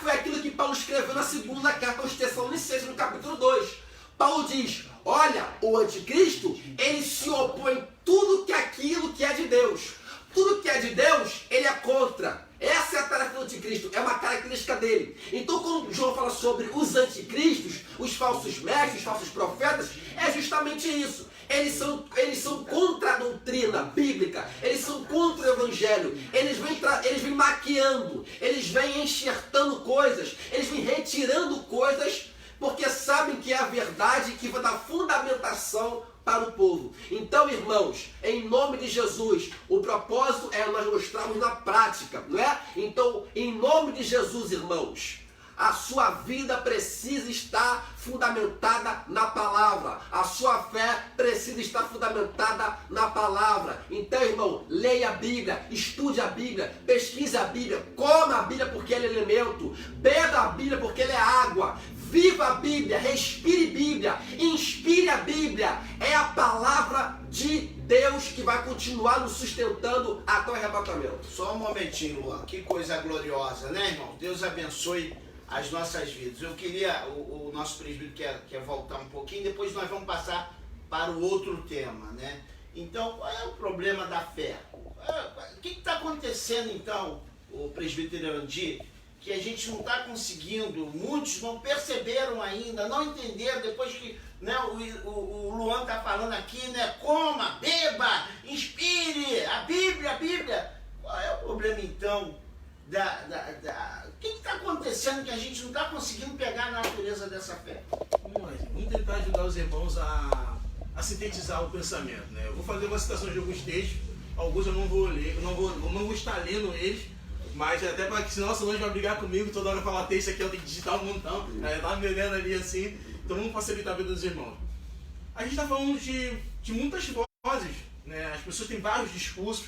S3: foi aquilo que Paulo escreveu na segunda carta aos Tessalonicenses, no capítulo 2. Paulo diz, olha, o anticristo, ele se opõe a tudo que aquilo que é de Deus. Tudo que é de Deus, ele é contra. Essa é a tarefa do anticristo, é uma característica dele. Então, quando João fala sobre os anticristos, os falsos mestres, os falsos profetas, é justamente isso. Eles são contra a doutrina bíblica, eles são contra o evangelho, eles vêm maquiando, eles vêm enxertando coisas, eles vêm retirando coisas, porque sabem que é a verdade que vai dar fundamentação para o povo. Então, irmãos, em nome de Jesus, o propósito é nós mostrarmos na prática, não é? Então, em nome de Jesus, irmãos, a sua vida precisa estar fundamentada na palavra. A sua fé precisa estar fundamentada na palavra. Então, irmão, leia a Bíblia, estude a Bíblia, pesquise a Bíblia, coma a Bíblia porque ela é alimento, beba a Bíblia porque ela é água, viva a Bíblia, respire Bíblia, inspire a Bíblia. É a palavra de Deus que vai continuar nos sustentando até o arrebatamento.
S1: Só um momentinho, Luan. Que coisa gloriosa, né, irmão? Deus abençoe as nossas vidas. Eu queria, o nosso presbítero quer voltar um pouquinho, depois nós vamos passar para o outro tema, né? Então, qual é o problema da fé? O que está acontecendo, então, o presbítero Irandir, que a gente não está conseguindo, muitos não perceberam ainda, não entenderam, depois que, né, o Luan está falando aqui, né, coma, beba, inspire, a Bíblia. Qual é o problema, então, o que está acontecendo que a gente não está conseguindo pegar a natureza dessa fé?
S4: Vamos tentar ajudar os irmãos a sintetizar o pensamento, né? Eu vou fazer uma citação de alguns textos, alguns eu não vou ler, não vou estar lendo eles, mas até para que senão a Solange vai brigar comigo, toda hora falar texto aqui, eu tenho que digitar um montão, tá me olhando ali assim, então vamos facilitar a vida dos irmãos. A gente está falando de muitas vozes, né? As pessoas têm vários discursos,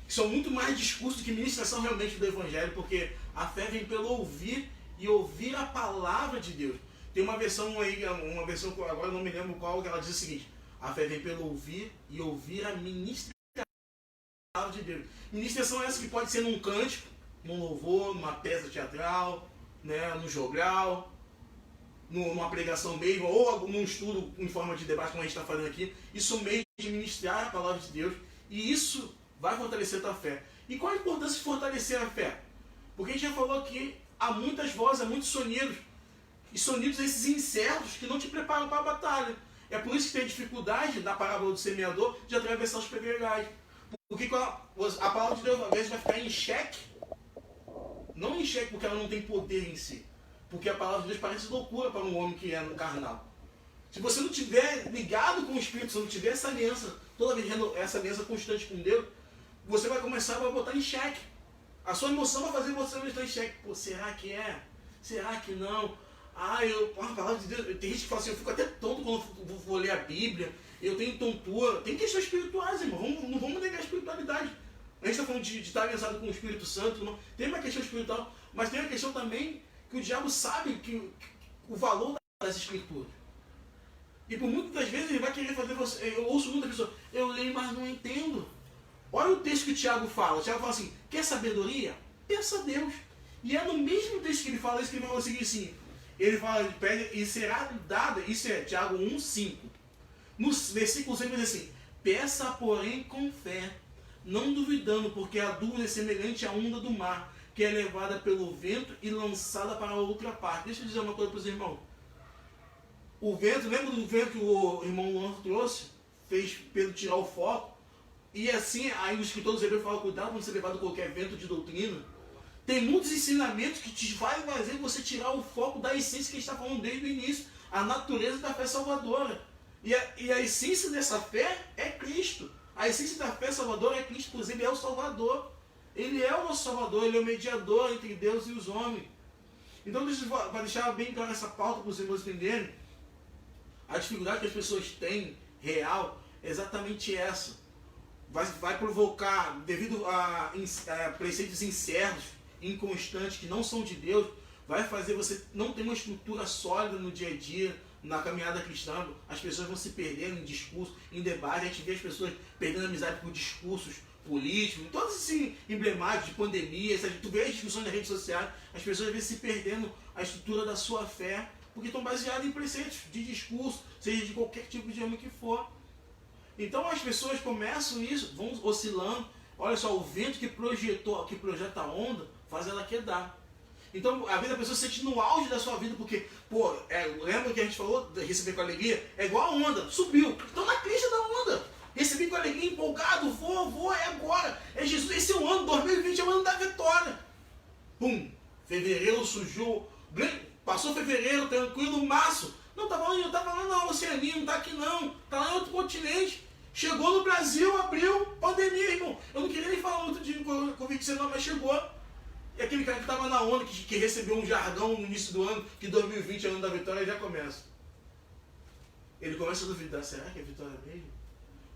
S4: que são muito mais discursos do que ministração realmente do Evangelho, porque a fé vem pelo ouvir e ouvir a palavra de Deus. Tem uma versão aí, uma versão que agora não me lembro qual, que ela diz o seguinte: a fé vem pelo ouvir e ouvir a ministração da palavra de Deus. Ministração essa que pode ser num cântico, num louvor, numa peça teatral, né, no jogral, numa pregação mesmo, ou num estudo em forma de debate como a gente está fazendo aqui. Isso mesmo de ministrar a palavra de Deus, e isso vai fortalecer a tua fé. E qual a importância de fortalecer a fé? Porque a gente já falou que há muitas vozes, há muitos sonidos. E sonidos esses incertos que não te preparam para a batalha. É por isso que tem dificuldade da parábola do semeador de atravessar os pedregais. Porque a palavra de Deus às vezes vai ficar em xeque. Não em xeque porque ela não tem poder em si. Porque a palavra de Deus parece loucura para um homem que é carnal. Se você não tiver ligado com o Espírito, se não tiver essa aliança, toda vez essa aliança constante com Deus, você vai começar a botar em xeque. A sua emoção vai fazer você estar em xeque. Pô, será que é? Será que não? A palavra de Deus, tem gente que fala assim, eu fico até tonto quando vou ler a Bíblia, eu tenho tontura. Tem questões espirituais, irmão, não vamos negar a espiritualidade. A gente está falando de estar abençoado com o Espírito Santo, irmão. Tem uma questão espiritual, mas tem uma questão também que o diabo sabe que o valor das escrituras. E por muitas das vezes ele vai querer fazer você. Eu ouço muita pessoa, eu leio, mas não entendo. Olha o texto que o Tiago fala. O Tiago fala assim, quer sabedoria? Peça a Deus. E é no mesmo texto que ele fala isso que ele vai conseguir assim. Ele fala, ele pede e será dada. Isso é Tiago 1,5. No versículo 5 ele diz assim, peça porém com fé, não duvidando, porque a dúvida é semelhante à onda do mar, que é levada pelo vento e lançada para outra parte. Deixa eu dizer uma coisa para os irmãos. O vento, lembra do vento que o irmão Luan trouxe? Fez Pedro tirar o foco. E assim, aí o escritor dos Hebreus fala, cuidado quando você levar de qualquer vento de doutrina. Tem muitos ensinamentos que te vai fazer você tirar o foco da essência que a gente está falando desde o início. A natureza da fé salvadora. E a essência dessa fé é Cristo. A essência da fé salvadora é Cristo, pois Ele é o Salvador. Ele é o nosso Salvador, Ele é o mediador entre Deus e os homens. Então, para deixar bem claro essa pauta para os irmãos entenderem, a dificuldade que as pessoas têm, real, é exatamente essa. Vai provocar, devido a preceitos incertos, inconstantes, que não são de Deus, vai fazer você não ter uma estrutura sólida no dia a dia, na caminhada cristã. As pessoas vão se perdendo em discurso, em debate. A gente vê as pessoas perdendo amizade por discursos políticos, todos esses emblemáticos de pandemia. Tu vê as discussões nas redes sociais, as pessoas às vezes se perdendo a estrutura da sua fé, porque estão baseadas em preceitos de discurso, seja de qualquer tipo de âmbito que for. Então as pessoas começam isso, vão oscilando. Olha só, o vento que projeta a onda, faz ela quedar. Então a vida da pessoa se sente no auge da sua vida, porque, lembra que a gente falou de receber com alegria? É igual a onda, subiu, então na crista da onda. Recebi com alegria, empolgado, vou, é agora. É Jesus, esse é o ano, 2020 é o ano da vitória. Pum, fevereiro surgiu, passou fevereiro, tranquilo, março. Não, estava lá na Oceania, não está aqui não, está lá em outro continente. Chegou no Brasil, abriu, pandemia, irmão. Eu não queria nem falar muito de Covid-19, mas chegou. E aquele cara que estava na onda, que recebeu um jargão no início do ano, que 2020 é o ano da vitória, já começa. Ele começa a duvidar, será que é vitória mesmo?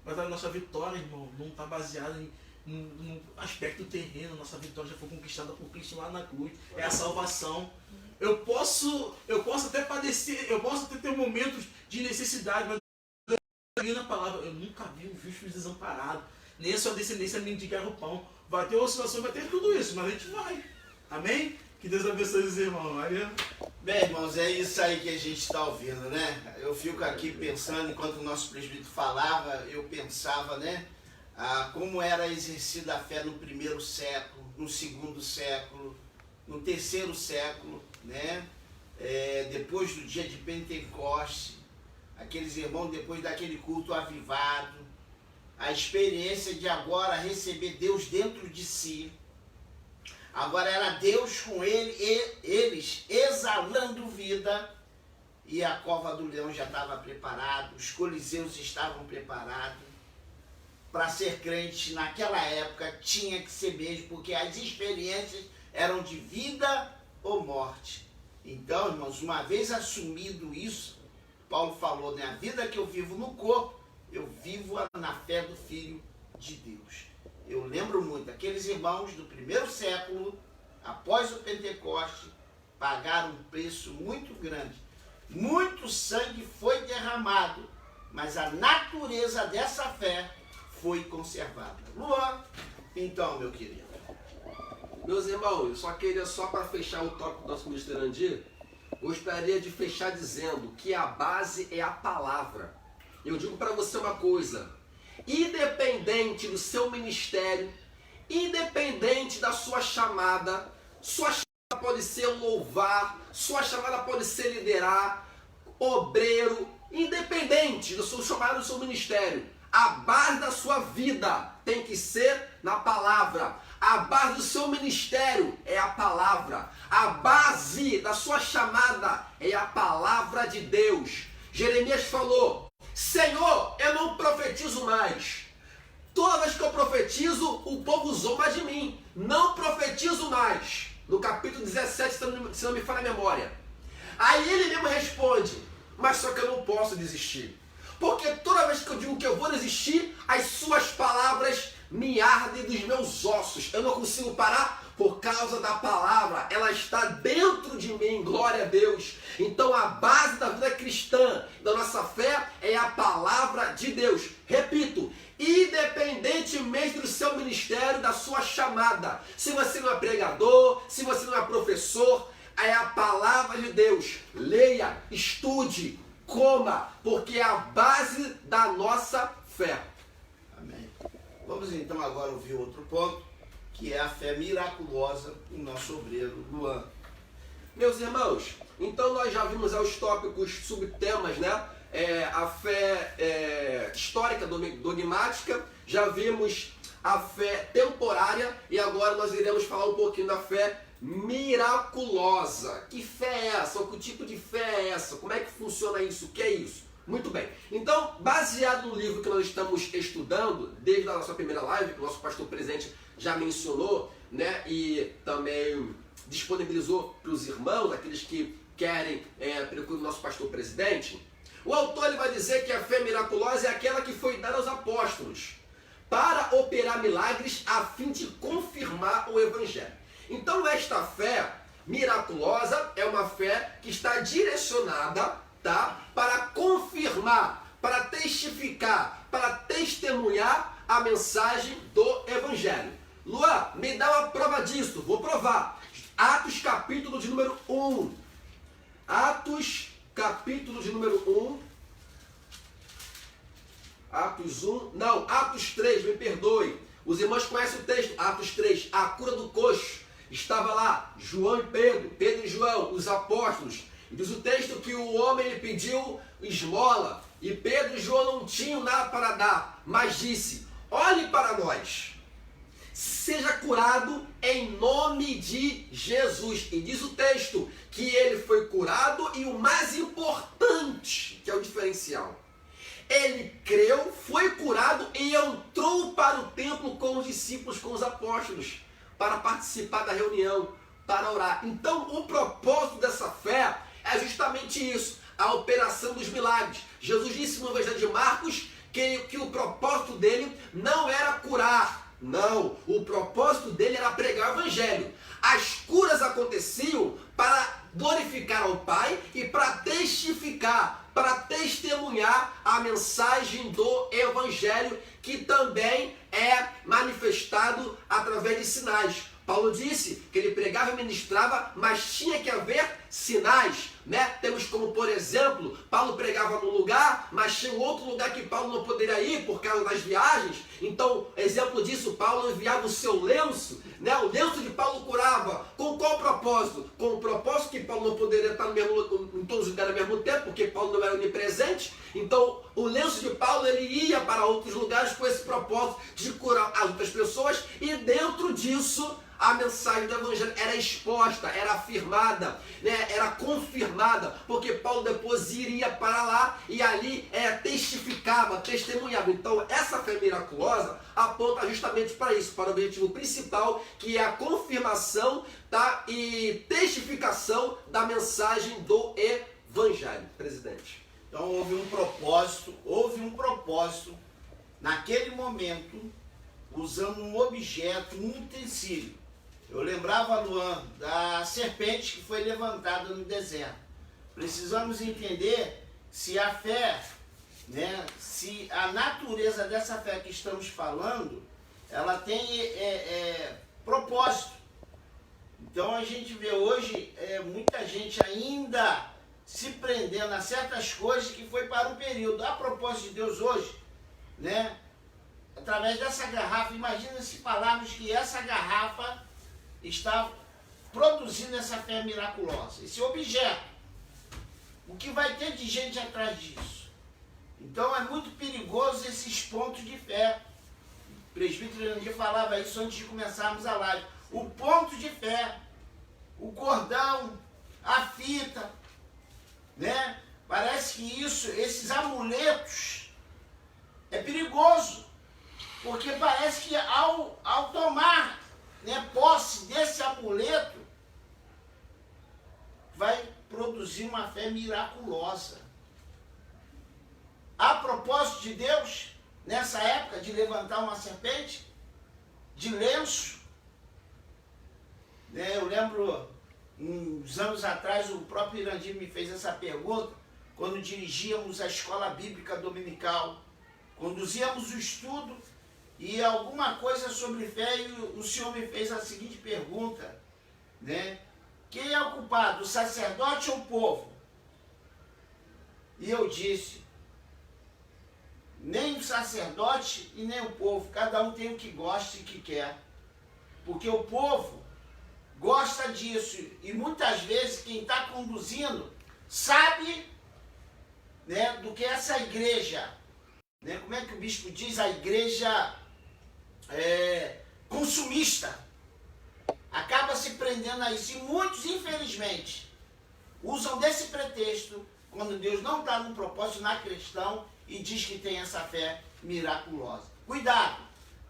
S4: Mas a nossa vitória, irmão, não está baseada no aspecto terreno. Nossa vitória já foi conquistada por Cristo lá na cruz. É a salvação. Eu posso até padecer, eu posso até ter momentos de necessidade, mas na palavra, eu nunca vi um justo desamparado, nem a sua descendência mendigar o pão. Vai ter oscilação, vai ter tudo isso, mas a gente vai. Amém? Que Deus abençoe os irmãos. Maria.
S1: Bem, irmãos, é isso aí que a gente está ouvindo, né? Eu fico aqui pensando, enquanto o nosso presbítero falava, eu pensava, né? Como era exercida a fé no primeiro século, no segundo século, no terceiro século, né? Depois do dia de Pentecostes, aqueles irmãos depois daquele culto avivado, a experiência de agora receber Deus dentro de si. Agora era Deus com eles exalando vida, e a cova do leão já estava preparada, os coliseus estavam preparados. Para ser crente naquela época tinha que ser mesmo, porque as experiências eram de vida ou morte. Então, irmãos, uma vez assumido isso, Paulo falou, né? A vida que eu vivo no corpo, eu vivo na fé do Filho de Deus. Eu lembro muito, aqueles irmãos do primeiro século, após o Pentecoste, pagaram um preço muito grande. Muito sangue foi derramado, mas a natureza dessa fé foi conservada. Luan, então, meu querido.
S3: Meus irmãos, eu só queria, para fechar o tópico do nosso ministro Irandir, gostaria de fechar dizendo que a base é a palavra. Eu digo para você uma coisa, independente do seu ministério, independente da sua chamada pode ser louvar, sua chamada pode ser liderar, obreiro, independente do seu chamado, do seu ministério, a base da sua vida tem que ser na palavra. A base do seu ministério é a palavra. A base da sua chamada é a palavra de Deus. Jeremias falou, Senhor, eu não profetizo mais. Toda vez que eu profetizo, o povo zomba de mim. Não profetizo mais. No capítulo 17, se não me falha a memória. Aí ele mesmo responde, mas só que eu não posso desistir. Porque toda vez que eu digo que eu vou desistir, as suas palavras me ardem dos meus ossos. Eu não consigo parar por causa da palavra. Ela está dentro de mim, glória a Deus. Então a base da vida cristã, da nossa fé, é a palavra de Deus. Repito, independentemente do seu ministério, da sua chamada. Se você não é pregador, se você não é professor, é a palavra de Deus. Leia, estude, coma, porque é a base da nossa fé.
S1: Amém. Vamos então agora ouvir outro ponto, que é a fé miraculosa do nosso obreiro Luan.
S3: Meus irmãos, então nós já vimos os tópicos, subtemas, né? A fé histórica, dogmática, já vimos a fé temporária e agora nós iremos falar um pouquinho da fé miraculosa. Que fé é essa? Que tipo de fé é essa? Como é que funciona isso? O que é isso? Muito bem. Então, baseado no livro que nós estamos estudando, desde a nossa primeira live, que o nosso pastor presente já mencionou, né, e também disponibilizou para os irmãos, aqueles que querem procurar o nosso pastor presidente, o autor ele vai dizer que a fé miraculosa é aquela que foi dada aos apóstolos para operar milagres a fim de confirmar o evangelho. Então esta fé miraculosa é uma fé que está direcionada, tá, para confirmar, para testificar, para testemunhar a mensagem do evangelho. Luan, me dá uma prova disso. Vou provar. Atos capítulo de número 1. Atos capítulo de número 1. Atos 1. Não, Atos 3, me perdoe. Os irmãos conhecem o texto. Atos 3, a cura do coxo. Estava lá João e Pedro, Pedro e João, os apóstolos. E diz o texto que o homem lhe pediu esmola. E Pedro e João não tinham nada para dar. Mas disse, olhe para nós. Seja curado em nome de Jesus. E diz o texto que ele foi curado e o mais importante, que é o diferencial, ele creu, foi curado e entrou para o templo com os discípulos, com os apóstolos, para participar da reunião, para orar. Então o propósito dessa fé é justamente isso, a operação dos milagres. Jesus disse no Evangelho de Marcos que o propósito dele não era curar. Não, o propósito dele era pregar o evangelho. As curas aconteciam para glorificar ao Pai e para testificar, para testemunhar a mensagem do evangelho, que também é manifestado através de sinais. Paulo disse que ele pregava e ministrava, mas tinha que haver sinais, né? Temos como, por exemplo, Paulo pregava num lugar, mas tinha outro lugar que Paulo não poderia ir por causa das viagens. Então, exemplo disso, Paulo enviava o seu lenço, né? O lenço de Paulo curava. Com qual propósito? Com o propósito que Paulo não poderia estar em todos os lugares ao mesmo tempo, porque Paulo não era onipresente. Então, o lenço de Paulo ele ia para outros lugares com esse propósito de curar as outras pessoas, e dentro disso a mensagem do evangelho era exposta, era afirmada, né? Era confirmada, porque Paulo depois iria para lá e ali testificava, testemunhava. Então essa fé miraculosa aponta justamente para isso, para o objetivo principal, que é a confirmação, tá? E testificação da mensagem do evangelho. Presidente.
S1: Então houve um propósito naquele momento, usando um objeto, um utensílio. Eu lembrava, Luan, da serpente que foi levantada no deserto. Precisamos entender se a fé, né, se a natureza dessa fé que estamos falando, ela tem propósito. Então a gente vê hoje muita gente ainda se prendendo a certas coisas que foi para um período. A propósito de Deus hoje, né? Através dessa garrafa, imagina se falarmos que essa garrafa está produzindo essa fé miraculosa, esse objeto. O que vai ter de gente atrás disso? Então é muito perigoso esses pontos de fé. O presbítero Irandir falava isso antes de começarmos a live. O ponto de fé, o cordão, a fita, né? Parece que esses amuletos, é perigoso. Porque parece que ao tomar, né, posse desse amuleto, vai produzir uma fé miraculosa. A propósito de Deus, nessa época, de levantar uma serpente, de lenço, né, eu lembro, uns anos atrás, o próprio Irandir me fez essa pergunta, quando dirigíamos a escola bíblica dominical, conduzíamos o estudo, e alguma coisa sobre fé, e o senhor me fez a seguinte pergunta, né? Quem é o culpado, o sacerdote ou o povo? E eu disse, nem o sacerdote e nem o povo, cada um tem o que gosta e que quer. Porque o povo gosta disso, e muitas vezes quem está conduzindo sabe, né, do que essa igreja, né, como é que o bispo diz, a igreja consumista, acaba se prendendo a isso. E muitos, infelizmente, usam desse pretexto quando Deus não está num propósito na questão e diz que tem essa fé miraculosa. Cuidado!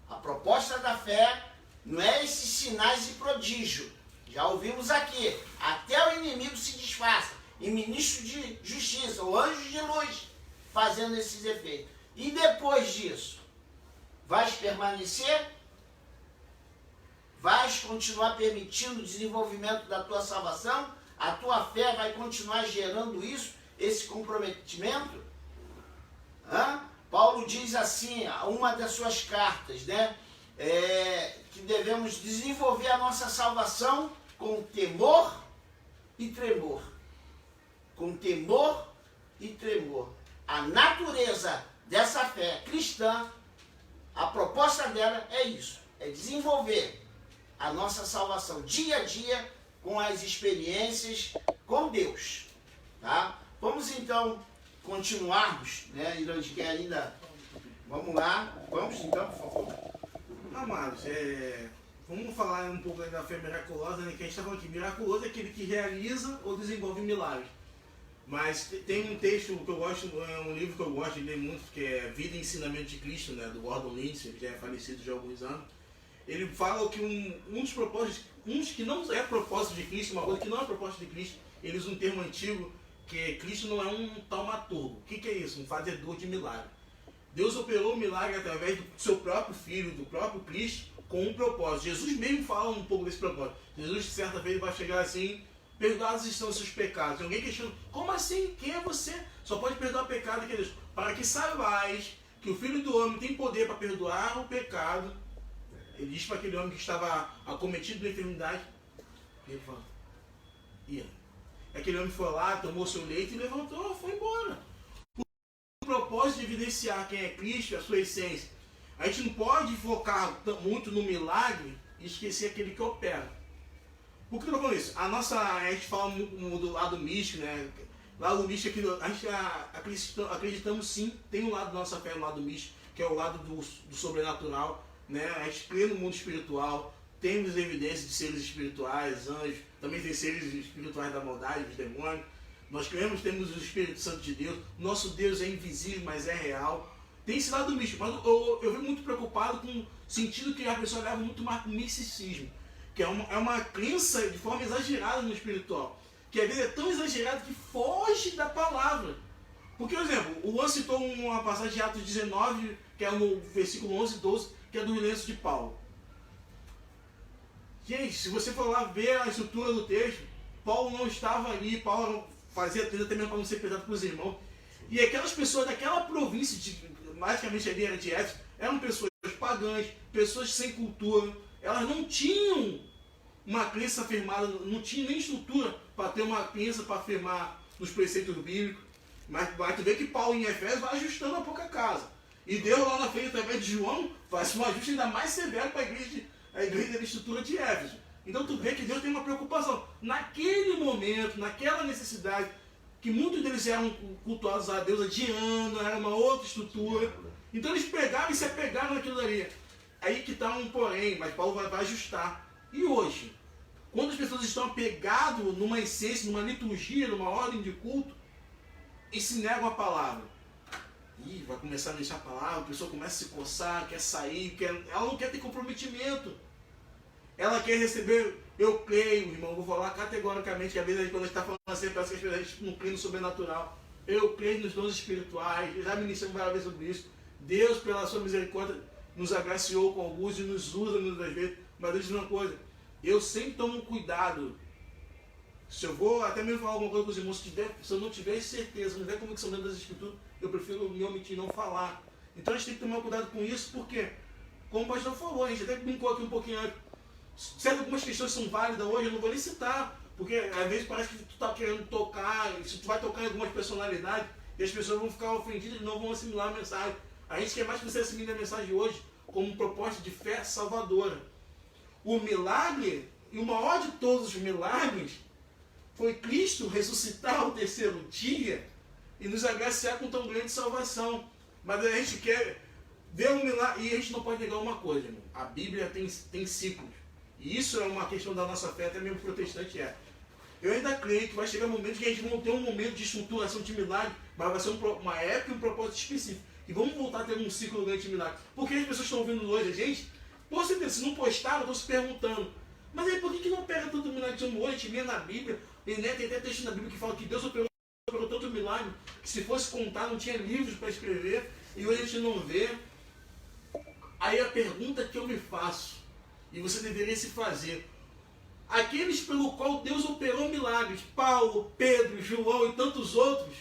S1: A proposta da fé não é esses sinais e prodígio. Já ouvimos aqui, até o inimigo se disfarça em ministro de justiça ou anjo de luz fazendo esses efeitos. E depois disso, vais permanecer? Vais continuar permitindo o desenvolvimento da tua salvação? A tua fé vai continuar gerando isso, esse comprometimento? Paulo diz assim, uma das suas cartas, né? Que devemos desenvolver a nossa salvação com temor e tremor. Com temor e tremor. A natureza dessa fé cristã, a proposta dela é isso, é desenvolver a nossa salvação dia a dia com as experiências com Deus, tá? Vamos então continuarmos, né? Irandir quer ainda, vamos lá, vamos então, por favor.
S4: Amados, vamos falar um pouco da fé miraculosa, né? Que a gente está falando aqui, miraculoso é aquele que realiza ou desenvolve milagres. Mas tem um texto que eu gosto, é um livro que eu gosto de ler muito, que é Vida e Ensinamento de Cristo, né, do Gordon Lindsay, que já é falecido já há alguns anos. Ele fala que um dos propósitos, uns que não é propósito de Cristo, uma coisa que não é propósito de Cristo, ele usa um termo antigo, que Cristo não é um taumaturgo. O que é isso? Um fazedor de milagre. Deus operou o milagre através do seu próprio Filho, do próprio Cristo, com um propósito. Jesus mesmo fala um pouco desse propósito. Jesus, certa vez, vai chegar assim, perdoados estão os seus pecados. E alguém questiona, como assim? Quem é você? Só pode perdoar pecado, que Deus. Para que saibais que o Filho do Homem tem poder para perdoar o pecado. Ele diz para aquele homem que estava acometido de enfermidade, levanta. E aquele homem foi lá, tomou seu leito e levantou, foi embora. O propósito de evidenciar quem é Cristo, a sua essência. A gente não pode focar muito no milagre e esquecer aquele que opera. Por que eu estou falando isso? A gente fala do lado místico, né? Lado místico, a gente acreditamos sim, tem um lado da nossa fé, um lado místico, que é o lado do sobrenatural, né? A gente crê no mundo espiritual, temos evidências de seres espirituais, anjos, também tem seres espirituais da maldade, dos demônios. Nós cremos, temos o Espírito Santo de Deus, nosso Deus é invisível, mas é real. Tem esse lado místico, mas eu fico muito preocupado com o sentido que a pessoa leva muito mais para o misticismo, que é uma crença de forma exagerada no espiritual, que às vezes é tão exagerado que foge da palavra. Porque, por exemplo, o Juan citou uma passagem de Atos 19, que é no versículo 11 e 12, que é do lenço de Paulo. Gente, se você for lá ver a estrutura do texto, Paulo não estava ali, Paulo fazia tudo até mesmo para não ser pesado para os irmãos. E aquelas pessoas daquela província, basicamente ali era de Éfeso, eram pessoas pagãs, pessoas sem cultura. Elas não tinham uma crença afirmada, não tinham nem estrutura para ter uma crença para afirmar nos preceitos bíblicos. Mas tu vê que Paulo em Efésios vai ajustando a pouca casa. E Deus lá na frente, através de João, faz um ajuste ainda mais severo para a igreja da estrutura de Éfeso. Então tu vê que Deus tem uma preocupação. Naquele momento, naquela necessidade, que muitos deles eram cultuados a Deus, a Diana, era uma outra estrutura. Então eles pegaram e se apegaram naquilo dali. Aí que está um porém, mas Paulo vai ajustar. E hoje, quando as pessoas estão apegadas numa essência, numa liturgia, numa ordem de culto, e se negam a palavra, Ih, vai começar a mexer a palavra, a pessoa começa a se coçar, quer sair, ela não quer ter comprometimento. Ela quer receber, eu creio, irmão, vou falar categoricamente, que às vezes quando a gente está falando assim, parece que a gente não crê no sobrenatural. Eu creio nos dons espirituais, já ministramos várias vezes sobre isso. Deus, pela sua misericórdia, nos agraciou com alguns e nos usa muitas vezes. Mas eu digo uma coisa, eu sempre tomo cuidado. Se eu vou até mesmo falar alguma coisa com os irmãos, se eu não tiver certeza, não tiver convicção dentro das escrituras, eu prefiro me omitir, não falar. Então a gente tem que tomar cuidado com isso, porque, como o pastor falou, a gente até brincou aqui um pouquinho antes, certo, algumas questões são válidas hoje, eu não vou nem citar, porque às vezes parece que tu está querendo tocar, se tu vai tocar em algumas personalidades, e as pessoas vão ficar ofendidas e não vão assimilar a mensagem. A gente quer mais que você assimile a mensagem de hoje como proposta de fé salvadora. O milagre, e o maior de todos os milagres, foi Cristo ressuscitar ao terceiro dia e nos agraciar com tão grande salvação. Mas a gente quer ver um milagre, e a gente não pode negar uma coisa, irmão. A Bíblia tem ciclos. E isso é uma questão da nossa fé, até mesmo protestante é. Eu ainda creio que vai chegar um momento que a gente vai ter um momento de estruturação de milagre, mas vai ser uma época e um propósito específico. E vamos voltar a ter um ciclo grande de milagre. Porque as pessoas estão ouvindo hoje a gente, com certeza, se não postaram, estão se perguntando, mas aí por que não pega tanto milagre de hoje? A gente lê na Bíblia, e né, tem até texto na Bíblia que fala que Deus operou tanto milagre, que se fosse contar não tinha livros para escrever, e hoje a gente não vê. Aí a pergunta que eu me faço, e você deveria se fazer, aqueles pelo qual Deus operou milagres, Paulo, Pedro, João e tantos outros,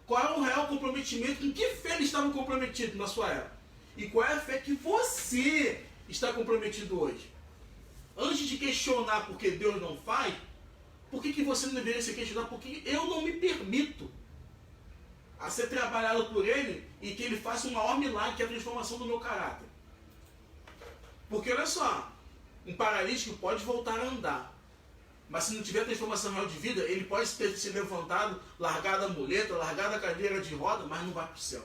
S4: qual é o real comprometimento, com que fé eles estavam comprometidos na sua era? E qual é a fé que você está comprometido hoje? Antes de questionar porque Deus não faz, por que você não deveria se questionar? Porque eu não me permito a ser trabalhado por Ele e que Ele faça um maior milagre, que é a transformação do meu caráter. Porque olha só, um paralítico pode voltar a andar, mas se não tiver transformação real de vida, ele pode ter se levantado, largado a muleta, largado a cadeira de roda, mas não vai para o céu.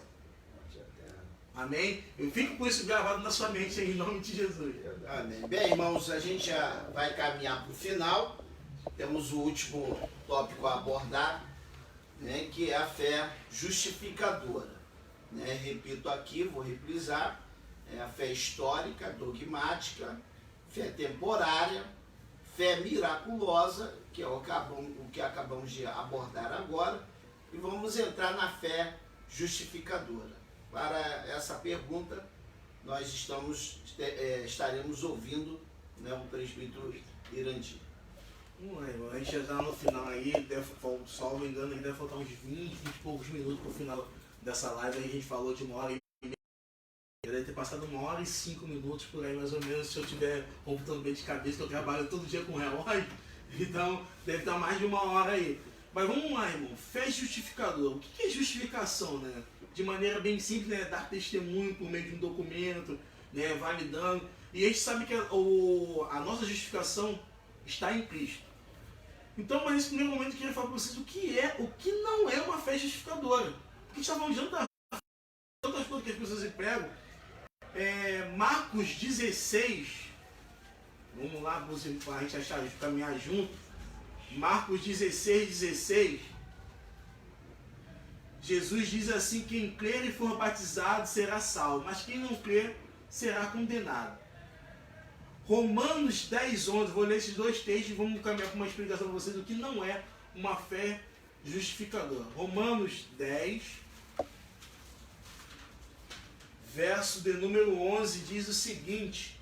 S4: Amém? Eu fico com isso gravado na sua mente aí, em nome de Jesus.
S1: Amém. Bem, irmãos, a gente já vai caminhar para o final. Temos o último tópico a abordar, né, que é a fé justificadora. Né? Repito aqui, vou reprisar, é a fé histórica, dogmática, fé temporária, fé miraculosa, que é o que acabamos de abordar agora, e vamos entrar na fé justificadora. Para essa pergunta, nós estaremos ouvindo, né, o presbítero Irandi.
S4: A gente já está no final aí, salvo engano, deve faltar uns 20 e poucos minutos para o final dessa live. Aí a gente falou de 1h30. Deve ter passado 1h05 minutos por aí, mais ou menos, se eu tiver computando bem de cabeça, que eu trabalho todo dia com relógio. Então, deve estar mais de 1 hora aí. Mas vamos lá, irmão. Fé justificadora. O que é justificação, né? De maneira bem simples, né? Dar testemunho por meio de um documento, né? Validando. E a gente sabe que a nossa justificação está em Cristo. Então, mas nesse primeiro momento eu queria falar para vocês o que não é uma fé justificadora. Porque a gente está falando de tantas coisas que as pessoas empregam. Marcos 16, vamos lá para a gente achar, caminhar junto. Marcos 16, Jesus diz assim: quem crer e for batizado será salvo, mas quem não crer será condenado. Romanos 10:11, vou ler esses dois textos e vamos caminhar com uma explicação para vocês do que não é uma fé justificadora. Romanos 10, verso de número 11, diz o seguinte: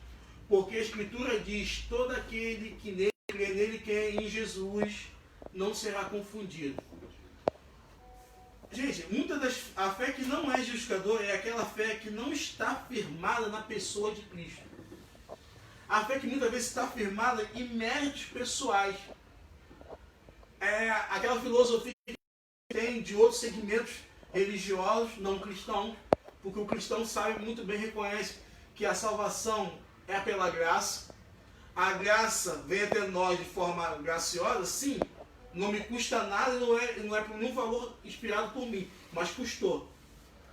S4: porque a Escritura diz, todo aquele que crê nele, que é em Jesus, não será confundido. Gente, a fé que não é justificadora é aquela fé que não está firmada na pessoa de Cristo. A fé que muitas vezes está firmada em méritos pessoais. É aquela filosofia que tem de outros segmentos religiosos, não cristãos, porque o cristão sabe muito bem, reconhece que a salvação é pela graça. A graça vem até nós de forma graciosa, sim, não me custa nada e não é por nenhum valor inspirado por mim, mas custou.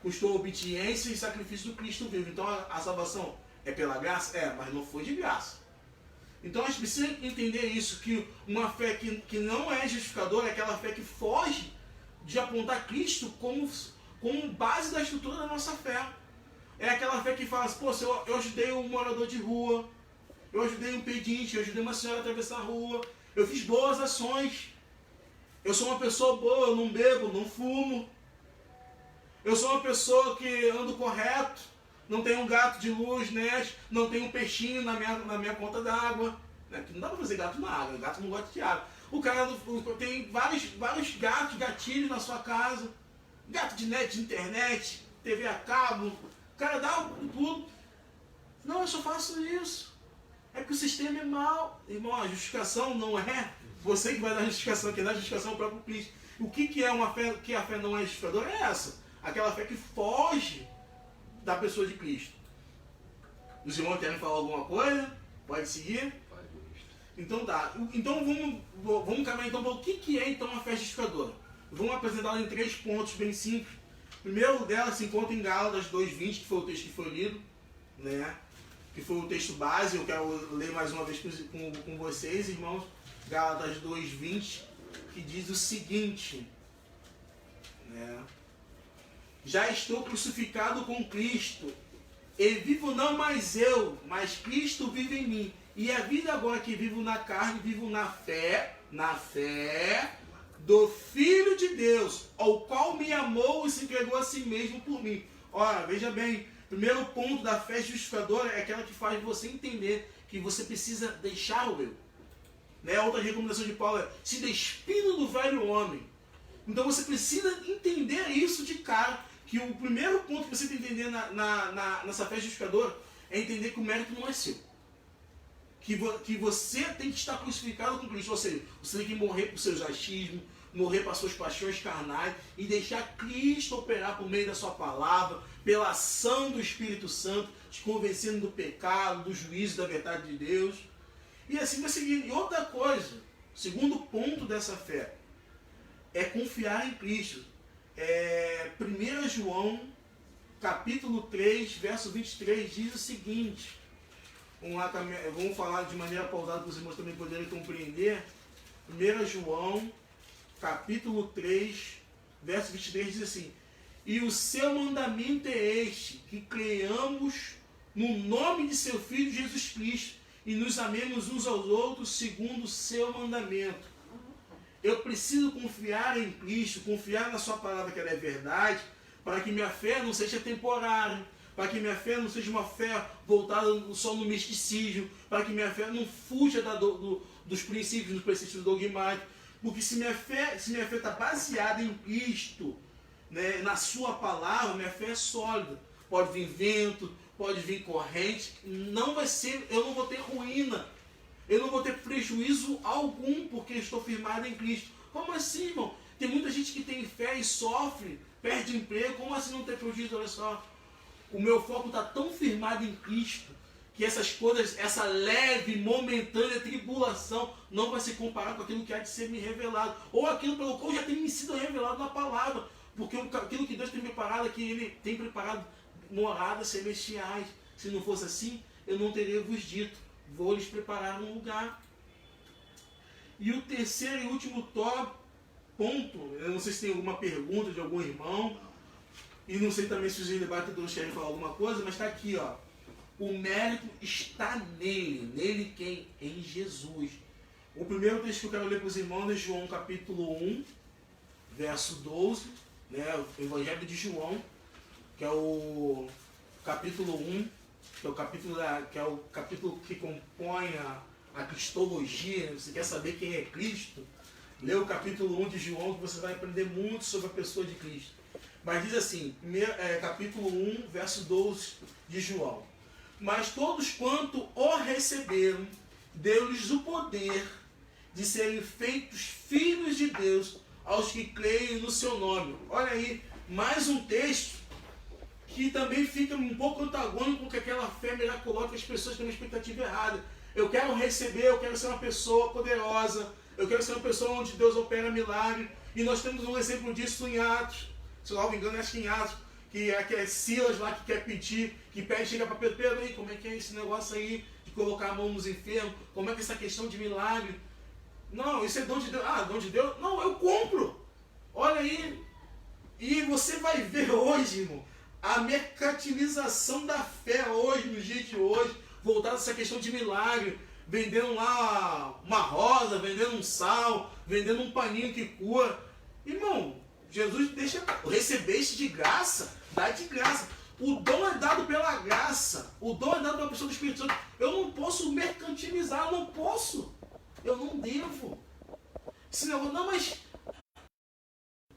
S4: Custou obediência e sacrifício do Cristo vivo. Então a salvação é pela graça? Mas não foi de graça. Então a gente precisa entender isso, que uma fé que não é justificadora é aquela fé que foge de apontar Cristo como como base da estrutura da nossa fé. É aquela fé que fala assim, pô, eu ajudei um morador de rua, eu ajudei um pedinte, eu ajudei uma senhora a atravessar a rua, eu fiz boas ações, eu sou uma pessoa boa, eu não bebo, não fumo, eu sou uma pessoa que ando correto, não tenho um gato de luz, né? Não tenho um peixinho na minha conta d'água, né? Não dá pra fazer gato na água, gato não gosta de água. O cara tem vários gatos, gatilhos na sua casa, gato de net, de internet, TV a cabo, o cara dá tudo. Não, eu só faço isso. É que o sistema é mau. Irmão, a justificação não é você que vai dar a justificação, quem dá a justificação é o próprio Cristo. O que é uma fé, que a fé não é justificadora? É essa. Aquela fé que foge da pessoa de Cristo. Os irmãos querem falar alguma coisa? Pode seguir? Então tá. Então vamos caminhar então para o que é então a fé justificadora. Vamos apresentá-la em 3 pontos bem simples. O primeiro dela se encontra em Gálatas 2:20, que foi o texto que foi lido, né? Que foi o texto base. Eu quero ler mais uma vez com vocês, irmãos. Gálatas 2:20, que diz o seguinte, né? Já estou crucificado com Cristo, e vivo não mais eu, mas Cristo vive em mim. E a vida agora que vivo na carne, vivo na fé do Filho de Deus, ao qual me amou e se entregou a si mesmo por mim. Ora, veja bem, primeiro ponto da fé justificadora é aquela que faz você entender que você precisa deixar o eu. Né? Outra recomendação de Paulo é: se despindo do velho homem. Então você precisa entender isso de cara, que o primeiro ponto que você tem que entender nessa fé justificadora é entender que o mérito não é seu. Que você tem que estar crucificado com Cristo, ou seja, você tem que morrer para os seus achismos, morrer para as suas paixões carnais e deixar Cristo operar por meio da sua palavra, pela ação do Espírito Santo, te convencendo do pecado, do juízo, da verdade de Deus. E assim vai seguir. E outra coisa, segundo ponto dessa fé, é confiar em Cristo. 1 João, capítulo 3, verso 23, diz o seguinte. Vamos falar de maneira pausada para os irmãos também poderem compreender. 1 João, capítulo 3, verso 23, diz assim: e o seu mandamento é este, que creiamos no nome de seu Filho Jesus Cristo e nos amemos uns aos outros segundo o seu mandamento. Eu preciso confiar em Cristo, confiar na sua palavra que ela é verdade, para que minha fé não seja temporária, para que minha fé não seja uma fé voltada só no misticismo, para que minha fé não fuja dos princípios dogmáticos. Porque se minha fé está baseada em Cristo, né, na sua palavra, minha fé é sólida. Pode vir vento, pode vir corrente, eu não vou ter ruína. Eu não vou ter prejuízo algum porque estou firmado em Cristo. Como assim, irmão? Tem muita gente que tem fé e sofre, perde emprego. Como assim não ter prejuízo? Olha só. O meu foco está tão firmado em Cristo que essas coisas, essa leve, momentânea tribulação não vai se comparar com aquilo que há de ser me revelado. Ou aquilo pelo qual já tem me sido revelado na palavra. Porque aquilo que Deus tem preparado é que Ele tem preparado moradas celestiais. Se não fosse assim, eu não teria vos dito. Vou lhes preparar um lugar. E o terceiro e último ponto, eu não sei se tem alguma pergunta de algum irmão, e não sei também se os debatedores querem falar alguma coisa, mas está aqui, ó. O mérito está nele. Nele quem? Em Jesus. O primeiro texto que eu quero ler para os irmãos é João capítulo 1, verso 12, né? O Evangelho de João, que é o capítulo 1, que é o capítulo que compõe a cristologia. Você quer saber quem é Cristo? Lê o capítulo 1 de João, que você vai aprender muito sobre a pessoa de Cristo. Mas diz assim, capítulo 1, verso 12 de João: mas todos quanto o receberam, deu-lhes o poder de serem feitos filhos de Deus, aos que creem no seu nome. Olha aí, mais um texto que também fica um pouco antagônico com aquela fé miraculosa que as pessoas têm uma expectativa errada. Eu quero receber, eu quero ser uma pessoa poderosa, eu quero ser uma pessoa onde Deus opera milagre. E nós temos um exemplo disso em Atos, se eu não me engano, acho que em Atos, que é Silas lá que quer pedir, que pede, chega para Pedro, aí, como é que é esse negócio aí de colocar a mão nos enfermos? Como é que é essa questão de milagre? Não, isso é dom de Deus. Ah, dom de Deus? Não, eu compro. Olha aí. E você vai ver hoje, irmão, a mercantilização da fé hoje, nos dias de hoje, voltada a essa questão de milagre, vendendo lá uma rosa, vendendo um sal, vendendo um paninho que cura. Irmão, Jesus deixa, recebeste de graça, dá de graça. O dom é dado pela graça, o dom é dado pela pessoa do Espírito Santo. Eu não posso mercantilizar, eu não posso, eu não devo. Senão, não, mas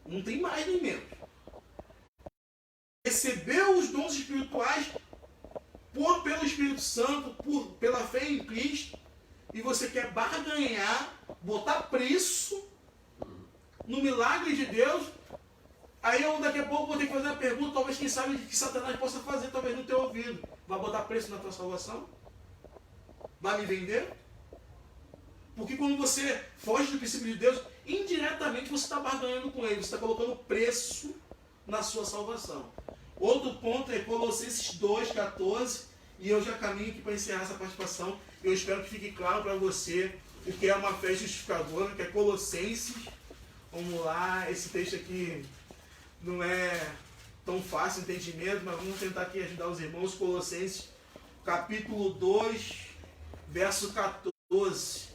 S4: não tem mais nem menos. Recebeu os dons espirituais pelo Espírito Santo, pela fé em Cristo, e você quer barganhar, botar preço no milagre de Deus. Aí eu daqui a pouco vou ter que fazer uma pergunta, talvez quem sabe que Satanás possa fazer, talvez no teu ouvido. Vai botar preço na tua salvação? Vai me vender? Porque quando você foge do princípio de Deus, indiretamente você está barganhando com ele, você está colocando preço na sua salvação. Outro ponto é Colossenses 2,14, e eu já caminho aqui para encerrar essa participação. Eu espero que fique claro para você o que é uma fé justificadora, que é Colossenses. Vamos lá, esse texto aqui não é tão fácil de entendimento, mas vamos tentar aqui ajudar os irmãos. Colossenses, capítulo 2, verso 14.